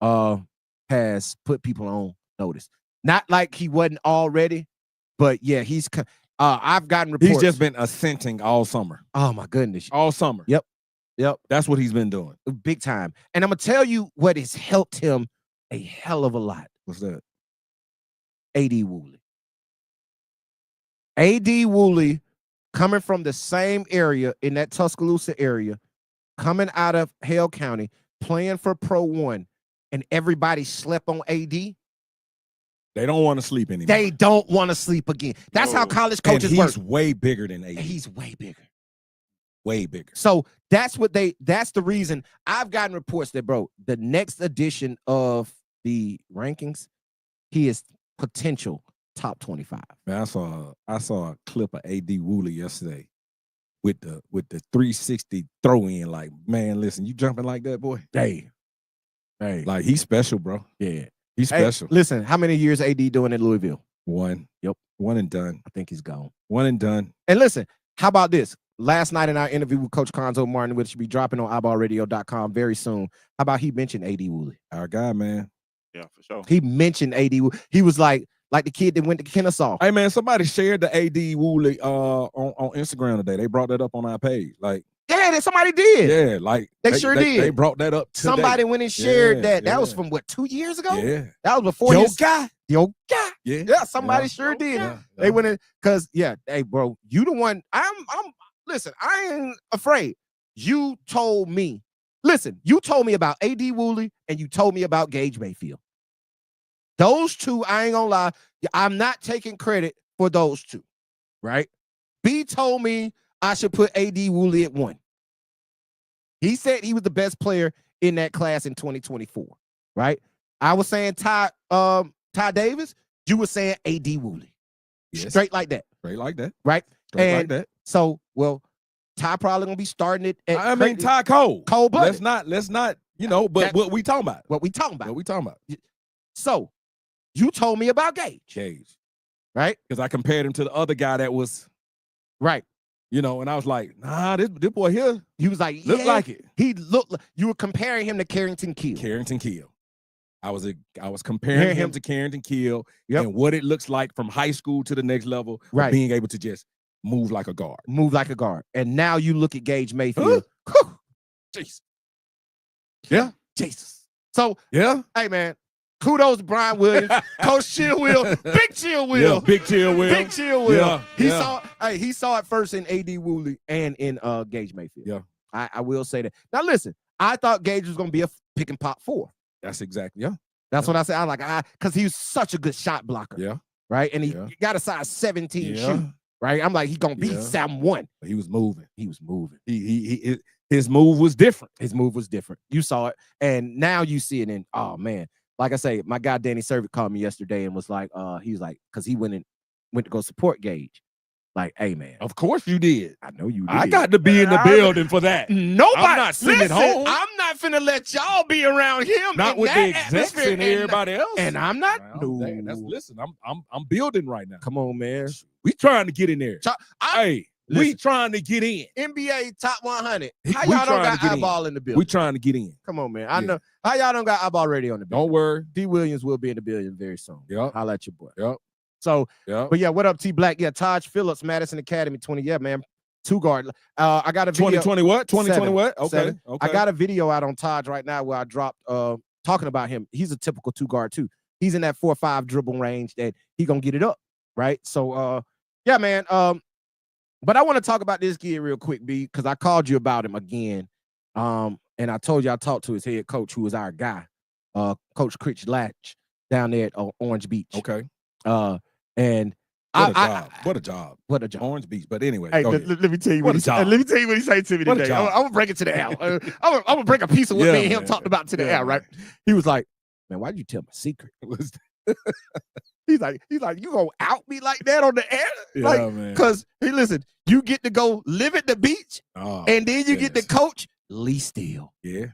has put people on notice. Not like he wasn't already, but yeah, he's I've gotten reports. He's just been ascending all summer. Oh my goodness. All summer. Yep. That's what he's been doing. Big time. And I'm gonna tell you what has helped him a hell of a lot. What's that? A.D. Woolley. A.D. Woolley coming from the same area in that Tuscaloosa area, coming out of Hale County, playing for Pro 1, and everybody slept on A.D. They don't want to sleep anymore. They don't want to sleep again. That's how college coaches work. He's way bigger than AD. He's way bigger. Way bigger. So that's the reason I've gotten reports that, bro, the next edition of the rankings, he is potential top 25. Man, I saw a clip of AD Woolley yesterday with the 360 throw in. Like, man, listen, you jumping like that, boy? Hey. Like, he's special, bro. Yeah. He's special. Listen, how many years AD doing at Louisville? 1. Yep. 1 and done. I think he's gone. 1 and done. And listen, how about this? Last night in our interview with Coach Conzo Martin, which should be dropping on iBallRadio.com very soon. How about he mentioned AD Woolley? Our guy, man. Yeah, for sure. He mentioned AD Woolley. He was like the kid that went to Kennesaw. Hey, man, somebody shared the AD Woolley on Instagram today. They brought that up on our page. Like, yeah, somebody did. Yeah, like they sure did. They brought that up today. Somebody went and shared that. That was from what, 2 years ago? Yeah. That was before Yo his guy. Yeah, somebody sure did. Yeah. They went in because hey, bro, you the one. Listen, I ain't afraid. You told me. Listen, you told me about AD Woolley and you told me about Gage Mayfield. Those two, I ain't gonna lie. I'm not taking credit for those two. right? B told me I should put AD Woolley at 1. He said he was the best player in that class in 2024, right? I was saying Ty Davis. You were saying AD Woolley. Yes. Straight like that. Straight like that. Right? Straight like that. So, well, Ty probably gonna be starting it at I mean, Ty cold. Cold-blooded. Let's not, but what we talking about? What we talking about. What we talking about? So, you told me about Gage. Right? Because I compared him to the other guy that was right. And I was like, nah, this boy here. He was like, look like it. He looked like, you were comparing him to Carrington Keel. I was comparing him to Carrington Keel and what it looks like from high school to the next level of being able to just move like a guard. And now you look at Gage Mayfield. Jesus. Yeah. Jesus. So, yeah. Hey, man. Kudos to Brian Williams, Coach Chill Will, Big Chill Will. Yeah, Big Chill Will. Big Chill Will. Yeah, he saw it first in AD Woolley and in Gage Mayfield. Yeah. I will say that. Now listen, I thought Gage was gonna be a pick and pop 4. That's exactly, That's what I said. I like because he was such a good shot blocker. Yeah. Right. And he got a size 17 shoe. Right. I'm like, he's gonna be 7'1". He was moving. His move was different. You saw it. And now you see it in, oh man. Like I say, my guy Danny Servit called me yesterday and was like, he was like, because he went to go support Gage. Like, hey man, of course you did. I know you did. I got to be in the building for that. Nobody. I'm not sitting at home. I'm not finna let y'all be around him. Not with the execs and everybody else. And I'm not. Listen, I'm building right now. Come on, man. We trying to get in there. We trying to get in. NBA top 100. How y'all don't got iBall in the building? We trying to get in. Come on, man. I know. How y'all don't got iBall radio in the building? Don't worry. D. Williams will be in the building very soon. Yep. Holla at your boy. Yep. So, but yeah, what up, T Black? Yeah, Taj Phillips, Madison Academy 20. Yeah, man. 2 guard. I got a video. 2020 what? 2020 what? Okay. I got a video out on Taj right now where I dropped talking about him. He's a typical 2 guard too. He's in that 4-5 dribble range that he gonna get it up. Right. So yeah, man. But I want to talk about this kid real quick, B, because I called you about him again. And I told you I talked to his head coach, who was our guy, Coach Critch Latch, down there at Orange Beach. Okay. And what a job. Orange Beach. But anyway, hey, let me tell you what he said. Let me tell you what he said to me today. I'm gonna bring it to the air. I'm gonna bring a piece of what me and him talked about to the air, right? He was like, man, why'd you tell my secret? He's like, you gonna out me like that on the air? Yeah, man. Because hey, listen, you get to go live at the beach, and then you get to coach Lee Steele. Yeah.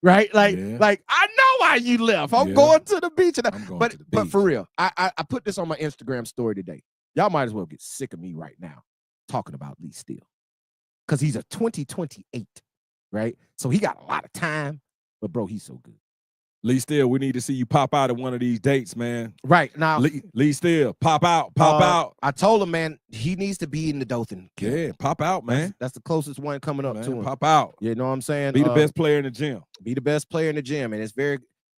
Right? Like I know why you left. I'm going to the beach. But for real, I put this on my Instagram story today. Y'all might as well get sick of me right now talking about Lee Steele. Because he's a 2028, right? So he got a lot of time, but bro, he's so good. Lee Steele, we need to see you pop out at one of these dates, man. Right. Now, Lee Steele, pop out. I told him, man, he needs to be in the Dothan. Yeah, pop out, man. That's the closest one coming up to him. Pop out. You know what I'm saying? Be the best player in the gym. Be the best player in the gym. And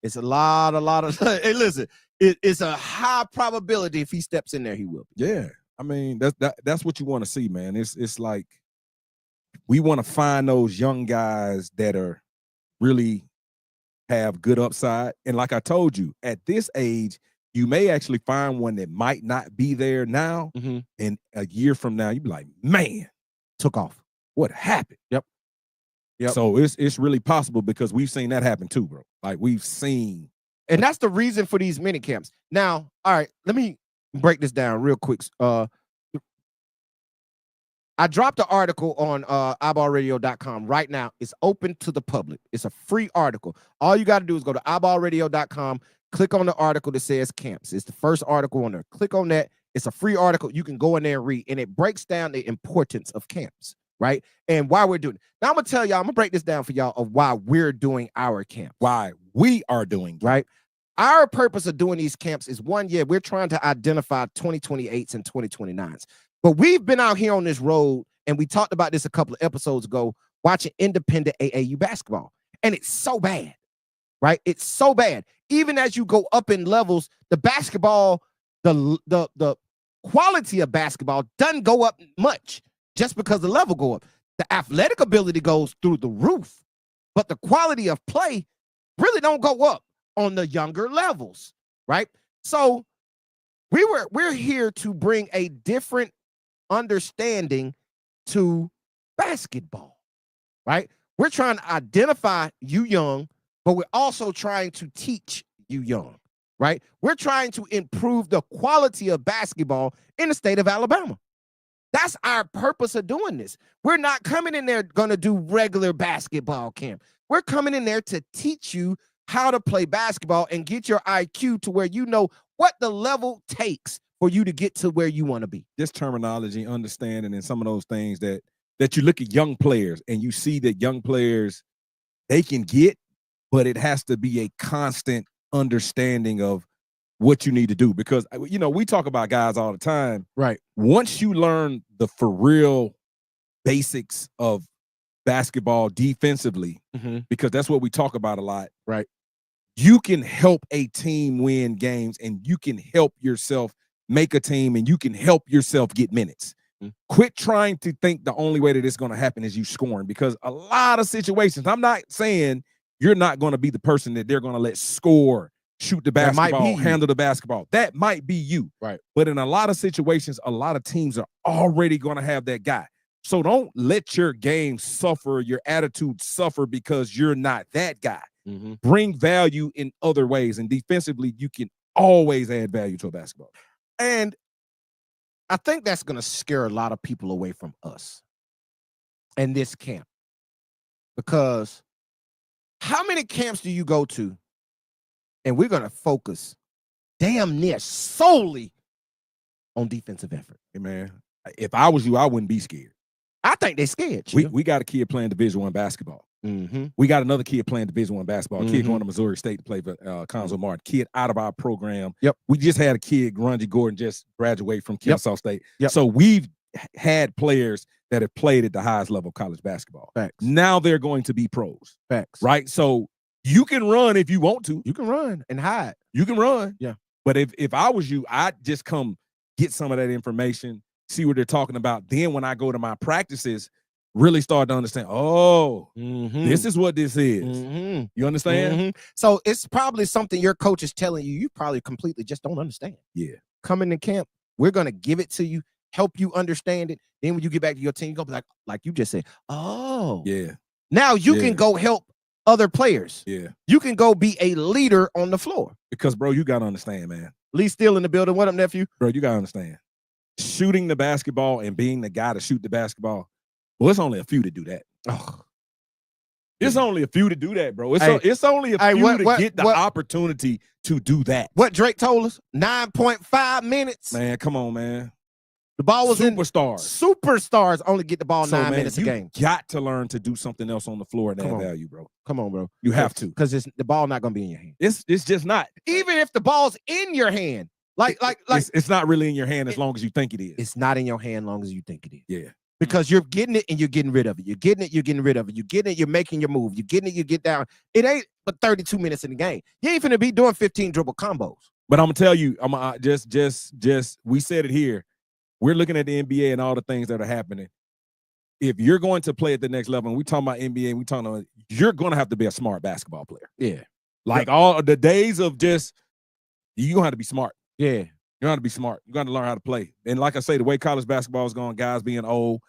it's a lot of, hey, listen, it's a high probability if he steps in there, he will be. Yeah. I mean, that's what you want to see, man. It's like we want to find those young guys that are really have good upside. And like I told you, at this age, you may actually find one that might not be there now. Mm-hmm. And a year from now, you'd be like, man, took off. What happened? Yep. So it's really possible because we've seen that happen too, bro. Like we've seen. And that's the reason for these mini camps. Now, all right, let me break this down real quick. I dropped an article on iBallRadio.com right now. It's open to the public. It's a free article. All you got to do is go to iBallRadio.com, click on the article that says camps. It's the first article on there. Click on that. It's a free article. You can go in there and read, and it breaks down the importance of camps, right? And why we're doing it. Now, I'm going to tell y'all, I'm going to break this down for y'all of why we're doing our camp. Why we are doing, right? Our purpose of doing these camps is we're trying to identify 2028s and 2029s. But we've been out here on this road, and we talked about this a couple of episodes ago, watching independent AAU basketball. And it's so bad, right? It's so bad. Even as you go up in levels, the basketball, the quality of basketball doesn't go up much just because the level go up. The athletic ability goes through the roof, but the quality of play really don't go up on the younger levels, right? So we're here to bring a different understanding to basketball, right? We're trying to identify you young, but we're also trying to teach you young, right? We're trying to improve the quality of basketball in the state of Alabama. That's our purpose of doing this. We're not coming in there going to do regular basketball camp. We're coming in there to teach you how to play basketball and get your IQ to where you know what the level takes for you to get to where you want to be. This terminology, understanding, and some of those things that you look at young players and you see that young players, they can get, but it has to be a constant understanding of what you need to do. Because, you know, we talk about guys all the time. Right. Once you learn the for real basics of basketball defensively, because that's what we talk about a lot. Right. You can help a team win games, and you can help yourself make a team, and you can help yourself get minutes. Quit trying to think the only way that it's going to happen is you scoring, because a lot of situations, I'm not saying you're not going to be the person that they're going to let score, shoot the basketball, handle the basketball. That might be you. Right. But in a lot of situations, a lot of teams are already going to have that guy. So don't let your game suffer, your attitude suffer because you're not that guy. Bring value in other ways. And defensively, you can always add value to a basketball. And I think that's going to scare a lot of people away from us and this camp. Because how many camps do you go to? And we're going to focus damn near solely on defensive effort. Hey, man, if I was you, I wouldn't be scared. I think they're scared. We got a kid playing Division I basketball. We got another kid playing Division I basketball. Kid going to Missouri State to play for Conzo Martin. Kid out of our program. Yep. We just had a kid, Grungy Gordon, just graduate from Kennesaw State. Yep. So we've had players that have played at the highest level of college basketball. Facts. Now they're going to be pros. Facts. Right? So you can run if you want to. You can run and hide. You can run. Yeah. But if I was you, I'd just come get some of that information, see what they're talking about. Then when I go to my practices, really start to understand, this is what this is. You understand? So it's probably something your coach is telling you, you probably completely just don't understand. Yeah. Come into camp, we're going to give it to you, help you understand it. Then when you get back to your team, you're going to be like you just said, yeah. Now you can go help other players. Yeah. You can go be a leader on the floor. Because, bro, you got to understand, man. Lee Steele in the building. What up, nephew? Bro, you got to understand. Shooting the basketball and being the guy to shoot the basketball, well, it's only a few to do that. It's only a few to do that, bro. It's only a few to get the opportunity to do that. What Drake told us, 9.5 minutes. Man, come on, man. The ball was superstars. Superstars only get the ball 9 minutes a game. You got to learn to do something else on the floor and add value, bro. Come on, bro. You have to. Because the ball not going to be in your hand. It's just not. Even if the ball's in your hand. It's not really in your hand as long as you think it is. It's not in your hand as long as you think it is. Yeah. Because you're getting it and you're getting rid of it. You're getting it, you're getting rid of it. You're getting it, you're making your move. You're getting it, you get down. It ain't but 32 minutes in the game. You ain't finna be doing 15 dribble combos. But I'm gonna tell you, we said it here. We're looking at the NBA and all the things that are happening. If you're going to play at the next level, and we talking about NBA, we talking about, you're gonna have to be a smart basketball player. Yeah. Like all the days of just, you're gonna have to be smart. Yeah. You got to be smart. You got to learn how to play. And like I say, the way college basketball is going, guys being old,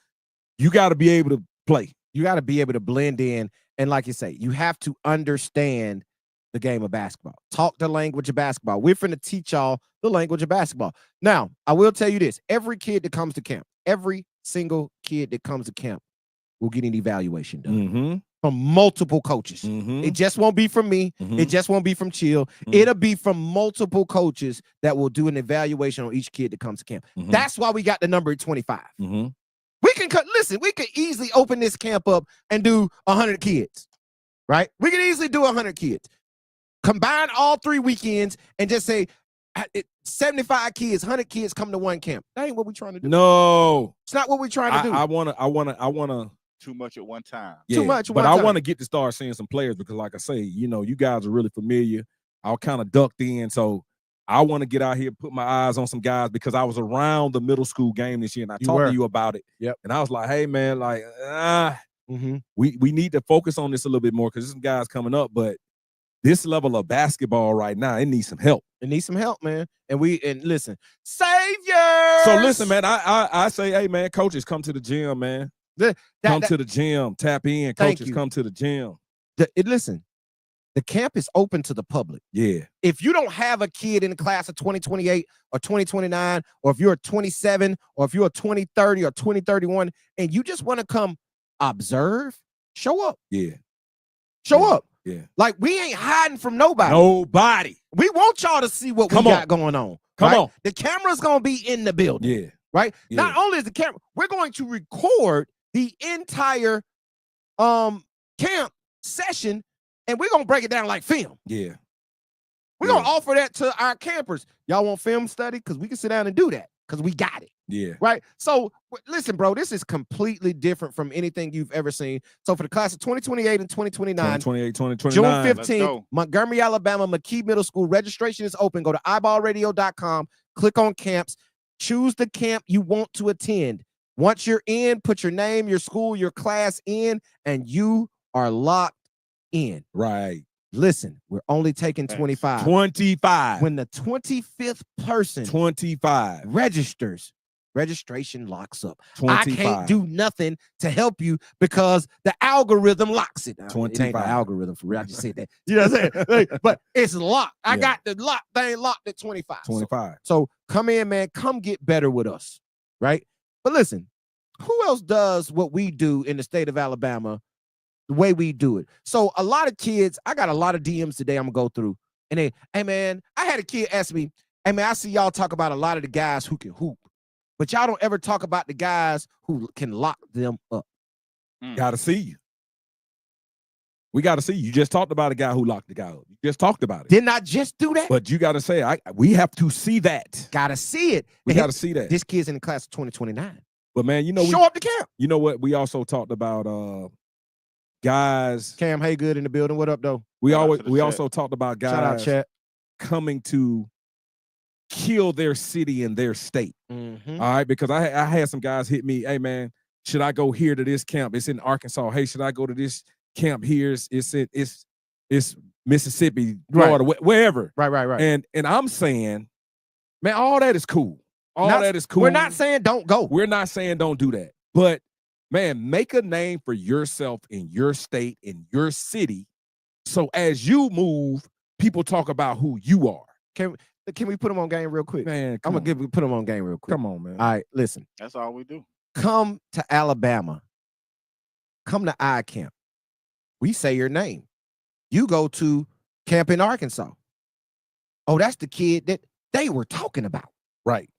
you got to be able to play. You got to be able to blend in. And like you say, you have to understand the game of basketball. Talk the language of basketball. We're finna teach y'all the language of basketball. Now, I will tell you this. Every kid that comes to camp, every single kid that comes to camp will get an evaluation done. From multiple coaches. It just won't be from me. It just won't be from Chill. It'll be from multiple coaches that will do an evaluation on each kid that comes to camp. That's why we got the number 25. We can we could easily open this camp up and do 100 kids, right? We can easily do 100 kids. Combine all 3 weekends and just say 75 kids, 100 kids come to one camp. That ain't what we're trying to do. No. It's not what we're trying to do. I wanna too much at one time. Yeah, too much. But I want to get to start seeing some players because, like I say, you know, you guys are really familiar. I kind of ducked in, so I want to get out here, put my eyes on some guys because I was around the middle school game this year, and I talked to you about it. Yep. And I was like, hey, man, like, we need to focus on this a little bit more because there's some guys coming up, but this level of basketball right now, it needs some help. It needs some help, man. And listen, saviors. So listen, man, I say, hey, man, coaches, come to the gym, man. Come to the gym, tap in. Coaches, come to the gym. Listen, the camp is open to the public. Yeah. If you don't have a kid in the class of 2028 or 2029, or if you're a 27, or if you're a 2030 or 2031, and you just want to come observe, show up. Yeah. Show up. Yeah. Like, we ain't hiding from nobody. Nobody. We want y'all to see what we got going on. Come on. The camera's going to be in the building. Yeah. Right? Yeah. Not only is the camera, we're going to record the entire camp session, and we're going to break it down like film. Yeah. We're going to offer that to our campers. Y'all want film study? Because we can sit down and do that because we got it. Yeah. Right? So, listen, bro, this is completely different from anything you've ever seen. So, for the class of 2028 and 2029, 2029. June 15th, Montgomery, Alabama, McKee Middle School. Registration is open. Go to iBallRadio.com, click on camps, choose the camp you want to attend. Once you're in, put your name, your school, your class in, and you are locked in. Right. Listen, we're only taking 25. 25. When the 25th person 25 registers, registration locks up. 25. I can't do nothing to help you because the algorithm locks it. 25. It ain't an algorithm for real. I just said that. You know what I'm saying? But it's locked. I got the lock thing locked at 25. 25. So come in, man. Come get better with us, right? But listen, who else does what we do in the state of Alabama the way we do it? So a lot of kids, I got a lot of DMs today I'm going to go through. And they, hey, man, I had a kid ask me, hey, man, I see y'all talk about a lot of the guys who can hoop, but y'all don't ever talk about the guys who can lock them up. Got to see you. We got to see you. You just talked about a guy who locked the guy up. You just talked about it. Didn't I just do that? But you got to say, we have to see that. Got to see it. We got to see that. This kid's in the class of 2029. But, man, you know, show up to camp. You know what? We also talked about guys. Cam Haygood in the building. What up, though? We also talked about guys shout out, chat, coming to kill their city and their state. All right, because I had some guys hit me. Hey, man, should I go here to this camp? It's in Arkansas. Hey, should I go to this camp here? It's Mississippi, Florida, wherever. Right. And I'm saying, man, all that is cool. All that is cool. We're not saying don't go. We're not saying don't do that. But, man, make a name for yourself in your state, in your city. So as you move, people talk about who you are. Can we put them on game real quick? Man, I'm going to put them on game real quick. Come on, man. All right, listen. That's all we do. Come to Alabama. Come to iCamp. We say your name. You go to camp in Arkansas. Oh, that's the kid that they were talking about. Right.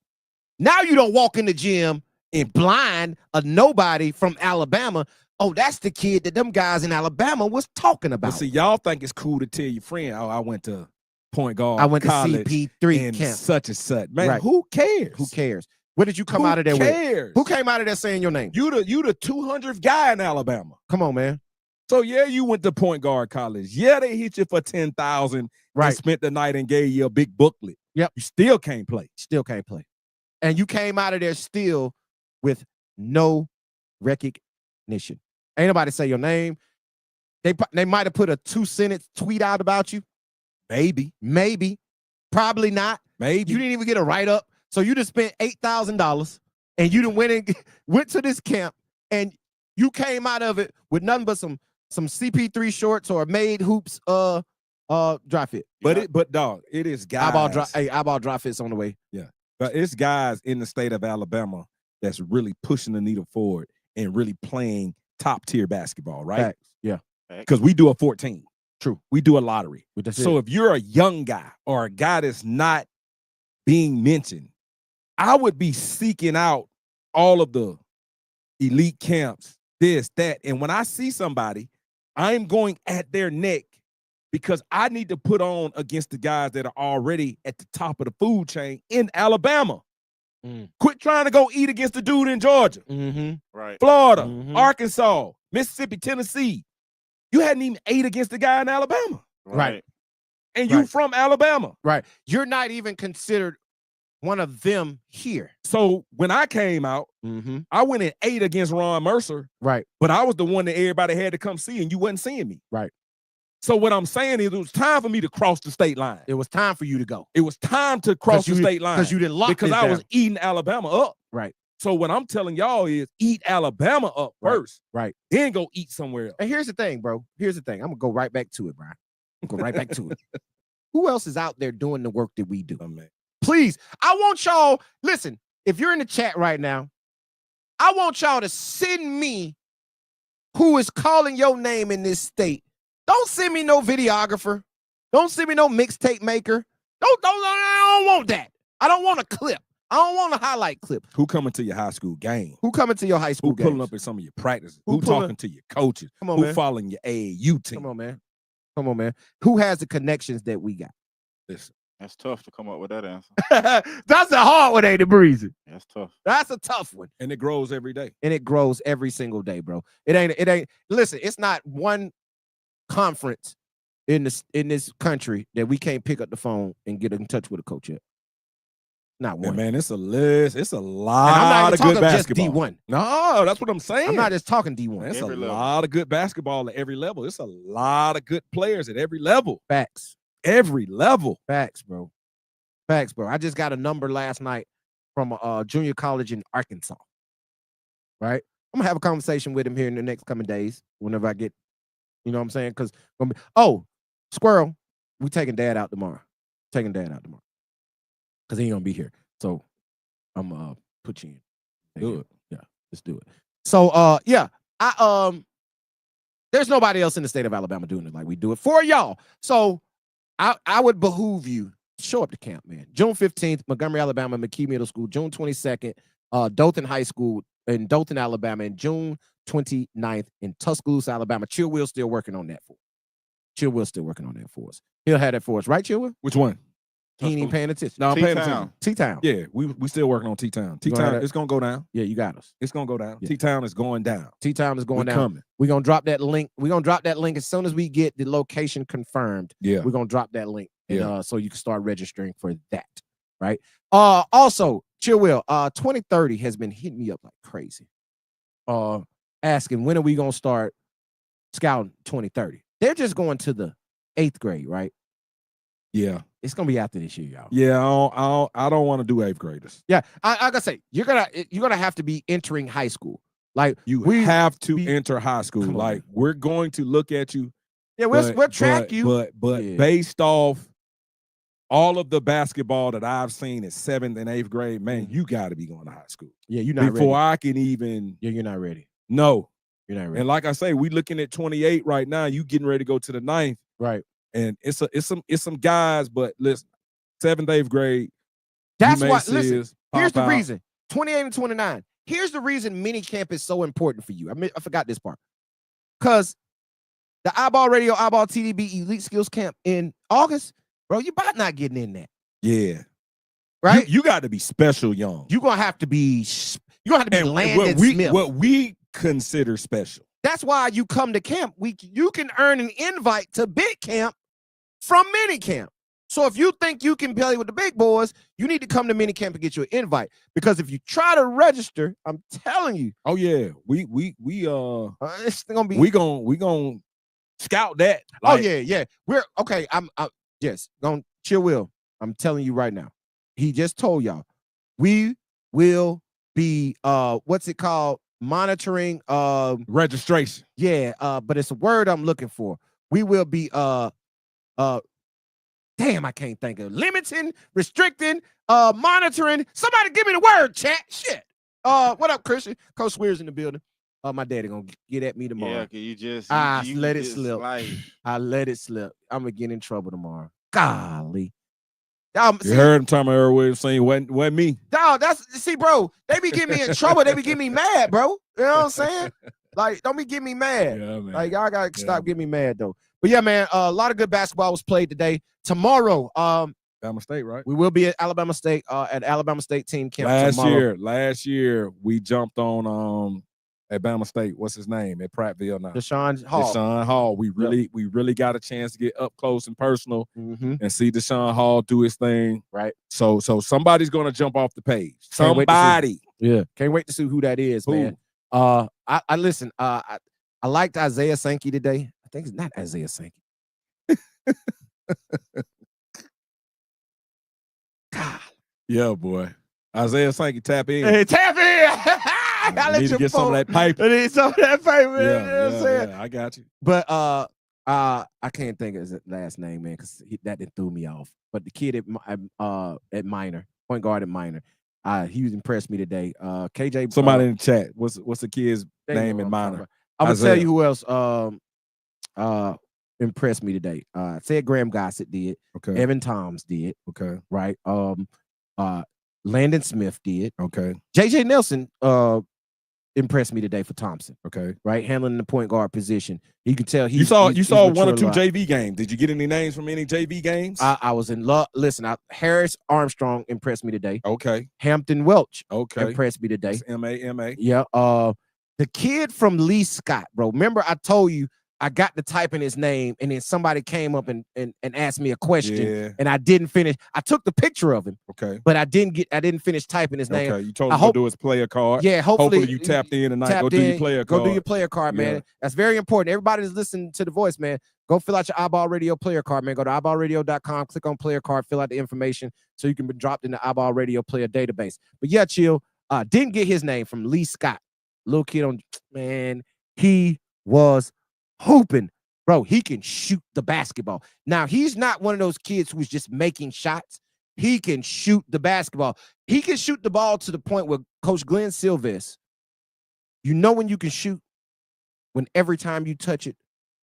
Now you don't walk in the gym and blind a nobody from Alabama. Oh, that's the kid that them guys in Alabama was talking about. But see, y'all think it's cool to tell your friend, oh, I went to point guard. I went to college CP3 and camp. such and such. Man, who cares? Who cares? What did you come out of there with? Who came out of there saying your name? You the 200th guy in Alabama. Come on, man. So yeah, you went to point guard college. Yeah, they hit you for 10,000 and spent the night and gave you a big booklet. Yep. You still can't play. Still can't play. And you came out of there still with no recognition. Ain't nobody say your name. They might have put a 2-sentence tweet out about you. Maybe. Probably not. Maybe. You didn't even get a write-up. So you just spent $8,000 and you done went to this camp and you came out of it with nothing but some CP3 shorts or made hoops dry fit. But dog, it is guys. iBall dry fits on the way. Yeah. But it's guys in the state of Alabama that's really pushing the needle forward and really playing top tier basketball, right? Facts. Yeah. Because we do a 14. True. We do a lottery. So if you're a young guy or a guy that's not being mentioned, I would be seeking out all of the elite camps, this, that. And when I see somebody, I'm going at their neck because I need to put on against the guys that are already at the top of the food chain in Alabama. Quit trying to go eat against the dude in Georgia, right? Florida, Arkansas, Mississippi, Tennessee. You hadn't even ate against the guy in Alabama. Right. And you from Alabama. Right. You're not even considered one of them here. So when I came out, I went and ate against Ron Mercer. Right. But I was the one that everybody had to come see, and you wasn't seeing me. Right. So what I'm saying is it was time for me to cross the state line. It was time for you to go. It was time to cross the state line. Because you didn't lock because I was eating Alabama up. Right. So what I'm telling y'all is eat Alabama up first. Right. Then go eat somewhere else. And here's the thing, bro. Here's the thing. I'm going to go right back to it, Brian. Go right back to it. Who else is out there doing the work that we do? Oh, man. Please, I want y'all, listen, if you're in the chat right now, I want y'all to send me who is calling your name in this state. Don't send me no videographer. Don't send me no mixtape maker. I don't want that. I don't want a clip. I don't want a highlight clip. Who coming to your high school game? Who coming to your high school game? Who pulling up at some of your practices? Who talking to your coaches? Come on, who man. following your AAU team? Come on, man. Come on, man. Who has the connections that we got? Listen. That's tough to come up with that answer. That's a hard one, ain't it, Breezy? That's tough. That's a tough one. And it grows every day. And it grows every single day, bro. It ain't. Listen, it's not one conference in this country that we can't pick up the phone and get in touch with a coach at. Not one. And man, it's a list. It's a lot and I'm not of good basketball. Just D1. No, that's what I'm saying. I'm not just talking D1. It's a lot of good basketball at every level. It's a lot of good players at every level. Facts. Every level. Facts, bro. Facts, bro. I just got a number last night from a junior college in Arkansas. Right? I'm going to have a conversation with him here in the next coming days whenever I get, you know what I'm saying? Because, Squirrel, we taking Dad out tomorrow. Taking Dad out tomorrow. Because he ain't going to be here. So I'm going to put you in. Do it. Yeah, let's do it. So, there's nobody else in the state of Alabama doing it like we do it for y'all. So I would behoove you to show up to camp, man. June 15th, Montgomery, Alabama, McKee Middle School. June 22nd, Dothan High School in Dothan, Alabama. And June 29th in Tuscaloosa, Alabama. Chill Will's still working on that for us. Chill Will's still working on that for us. He'll have that for us, right, Chill Will? Which one? He ain't even paying attention. No, I'm paying attention. T-Town. Yeah, we still working on T-Town. T-Town, it's going to go down. Yeah, you got us. It's going to go down. Yeah. T-Town is going down. T-Town is going down. Coming. We're going to drop that link. We're going to drop that link as soon as we get the location confirmed. Yeah. We're going to drop that link. And, so you can start registering for that, right? Also, Chill Will, 2030 has been hitting me up like crazy. Asking, when are we going to start scouting 2030? They're just going to the 8th grade, right? Yeah. It's gonna be after this year, y'all. Yeah, I don't want to do 8th graders. Yeah, I gotta say, you're gonna have to be entering high school. Like you have to enter high school. Like we're going to look at you. Yeah, we'll track you. But based off all of the basketball that I've seen in 7th and 8th grade, man, you got to be going to high school. Yeah, you're not before ready. I can even. Yeah, you're not ready. No, you're not ready. And like I say, we looking at 28 right now. You getting ready to go to the 9th, right? And it's some guys, but listen, 7th, 8th grade. That's why. Listen, here's the reason. 28 and 29. Here's the reason mini camp is so important for you. I forgot this part. Because the iBall Radio, iBall TDB Elite Skills Camp in August, bro, you about not getting in that. Yeah. Right? You got to be special young. You're going to have to be Landon Smith. What we consider special. That's why you come to camp. You can earn an invite to big camp from mini camp. So if you think you can play with the big boys, you need to come to mini camp and get you an invite. Because if you try to register, I'm telling you. Oh yeah, it's gonna be. We gonna scout that. Like, yeah. We're okay. Yes. Gonna Chill Will. I'm telling you right now. He just told y'all we will be what's it called? Monitoring registration. Yeah, but it's a word I'm looking for. We will be damn, I can't think of limiting, restricting, monitoring. Somebody give me the word, chat. Shit. What up, Christian? Coach Swears in the building. My daddy gonna get at me tomorrow. Yeah, you just you let it slip. I let it slip. I'm gonna get in trouble tomorrow. Golly. You heard him talking about Earl Williams saying wasn't me. Dog, see, bro, they be getting me in trouble. They be getting me mad, bro. You know what I'm saying? Like, don't be getting me mad. Yeah, man. Like, y'all gotta stop getting me mad, though. But yeah, man, a lot of good basketball was played today. Tomorrow, Alabama State, right? We will be at Alabama State at Alabama State team camp Last year, we jumped on Alabama State. What's his name? At Prattville now. Deshaun Hall. We really got a chance to get up close and personal and see Deshaun Hall do his thing. Right. So somebody's gonna jump off the page. Somebody. Can't wait to see who that is, man. I listen. I liked Isaiah Sankey today. I think it's not Isaiah Sankey. God. Yeah, boy. Isaiah Sankey, tap in. Hey, tap in. I need to get some of that paper. I need some of that paper, man. Yeah, You know what I'm saying? I got you. But I can't think of his last name, man, because that didn't threw me off. But the kid at Minor, point guard at Minor, he impressed me today. KJ. Somebody in the chat. What's the kid's name in Minor? I'm gonna tell you who else impressed me today. Said Graham Gossett did. Okay. Evan Toms did. Okay. Right. Landon Smith did. Okay. JJ Nelson impressed me today for Thompson. Okay. Right. Handling the point guard position. You can tell you saw one or two JV games. Did you get any names from any JV games? I was in love. Listen, Harris Armstrong impressed me today. Okay. Hampton Welch impressed me today. That's M-A. Yeah. The kid from Lee Scott, bro. Remember I told you I got to type in his name, and then somebody came up and asked me a question, and I didn't finish. I took the picture of him, but I didn't finish typing his name. Okay, you told him to do his player card. Yeah, hopefully you tapped in tonight. Go do your player card. Go do your player card, man. Yeah. That's very important. Everybody that's listening to the voice, man, go fill out your iBall Radio player card, man. Go to iBallRadio.com, click on player card, fill out the information so you can be dropped in the iBall Radio player database. But yeah, chill. Didn't get his name from Lee Scott. Little kid man, he was hooping. Bro, he can shoot the basketball. Now, he's not one of those kids who's just making shots. He can shoot the basketball. He can shoot the ball to the point where Coach Glenn Silvers, you know when you can shoot? When every time you touch it,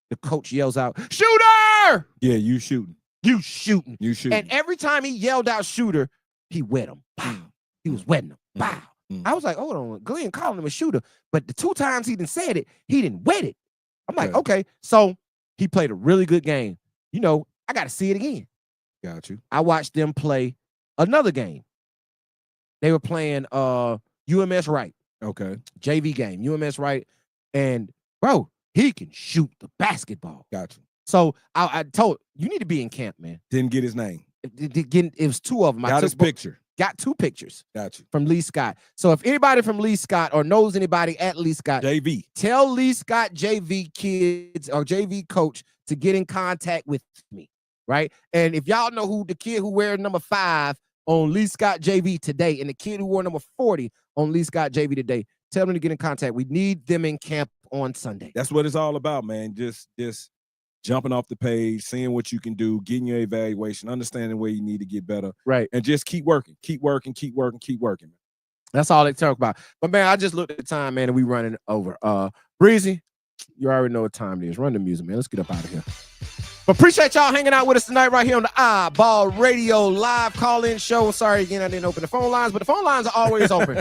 the coach yells out, "Shooter!" Yeah, you shooting. You shooting. You shooting. And every time he yelled out shooter, he wet him. Pow. He was wetting him. Pow. I was like, hold on, Glenn calling him a shooter. But the 2 times he didn't said it, he didn't wet it. I'm like, okay. So he played a really good game. You know, I got to see it again. Got you. I watched them play another game. They were playing UMS Wright. Okay. JV game, UMS Wright. And, bro, he can shoot the basketball. Got you. So I told you need to be in camp, man. Didn't get his name. It was 2 of them. Got his picture. Got 2 pictures. Got you. From Lee Scott. So if anybody from Lee Scott or knows anybody at Lee Scott, JV, tell Lee Scott JV kids or JV coach to get in contact with me, right? And if y'all know who the kid who wears number 5 on Lee Scott JV today and the kid who wore number 40 on Lee Scott JV today, tell them to get in contact. We need them in camp on Sunday. That's what it's all about, man. Just jumping off the page, seeing what you can do, getting your evaluation, understanding where you need to get better. Right. And just keep working. Man. That's all they talk about. But, man, I just looked at the time, man, and we running over. Breezy, you already know what time it is. Run the music, man. Let's get up out of here. But appreciate y'all hanging out with us tonight right here on the iBall Radio live call-in show. Sorry again, I didn't open the phone lines, but the phone lines are always open.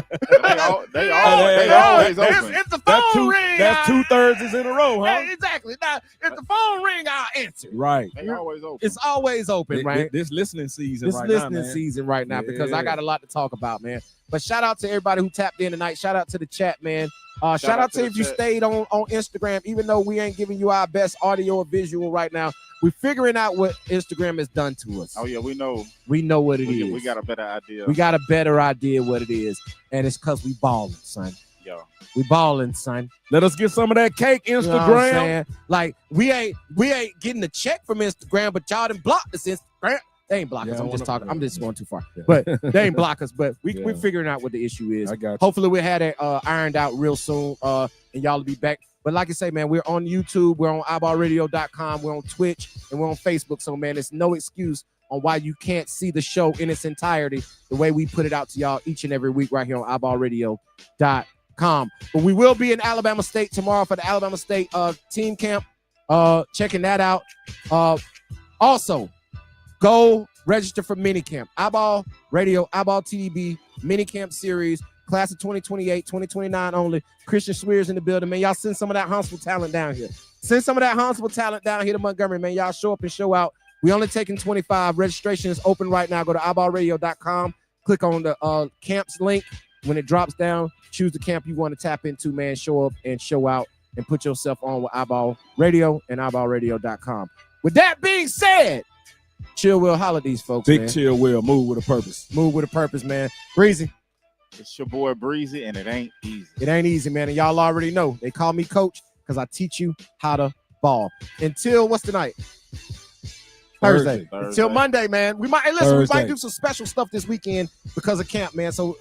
they always open. If the phone ring, that's 2 Thursdays in a row, huh? Yeah, exactly. Now, if the phone ring, I'll answer. Right. They always open. It's always open, right? This listening season right now, because I got a lot to talk about, man. But shout out to everybody who tapped in tonight. Shout out to the chat, man. Shout out to if you stayed on Instagram, even though we ain't giving you our best audio or visual right now. We're figuring out what Instagram has done to us. Oh, yeah, we know. We know what it is. We got a better idea. We got a better idea what it is. And it's because we balling, son. Yo. We balling, son. Let us get some of that cake, Instagram. You know what I'm saying? Like, we ain't getting a check from Instagram, but y'all done blocked us Instagram. They ain't block us. I'm just talking. I'm just going too far. Yeah. But they ain't block us. But we're figuring out what the issue is. I got you. Hopefully we'll have it ironed out real soon. And y'all will be back. But like I say, man, we're on YouTube. We're on iBallRadio.com. We're on Twitch. And we're on Facebook. So, man, there's no excuse on why you can't see the show in its entirety the way we put it out to y'all each and every week right here on iBallRadio.com. But we will be in Alabama State tomorrow for the Alabama State team camp. Checking that out. Also, go register for minicamp. iBall Radio, iBall TDB, minicamp series, class of 2028, 2029 only. Christian Swears in the building, man. Y'all send some of that Huntsville talent down here. Send some of that Huntsville talent down here to Montgomery, man. Y'all show up and show out. We only taking 25. Registration is open right now. Go to iBallRadio.com. Click on the camps link. When it drops down, choose the camp you want to tap into, man. Show up and show out and put yourself on with iBall Radio and iBallRadio.com. With that being said, Chill Will holler these folks, Big man. Chill Will, move with a purpose. Move with a purpose, man. Breezy. It's your boy Breezy, and it ain't easy. It ain't easy, man. And y'all already know. They call me coach because I teach you how to ball. Until what's the night? Thursday. Thursday. Until Monday, man. We might we Thursday. might do some special stuff this weekend because of camp, man. So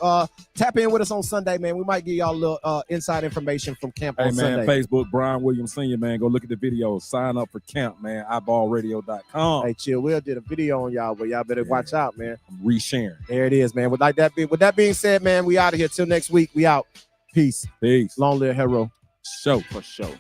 tap in with us on Sunday, man. We might give y'all a little inside information from camp Hey, on man, Sunday. Facebook, Brian Williams Sr., man. Go look at the videos. Sign up for camp, man. iBallRadio.com. Hey, Chill Will did a video on y'all, but y'all better watch out, man. I'm resharing. There it is, man. With that being said, man, we out of here till next week. We out. Peace. Peace. Long live Hero. Show. For sure.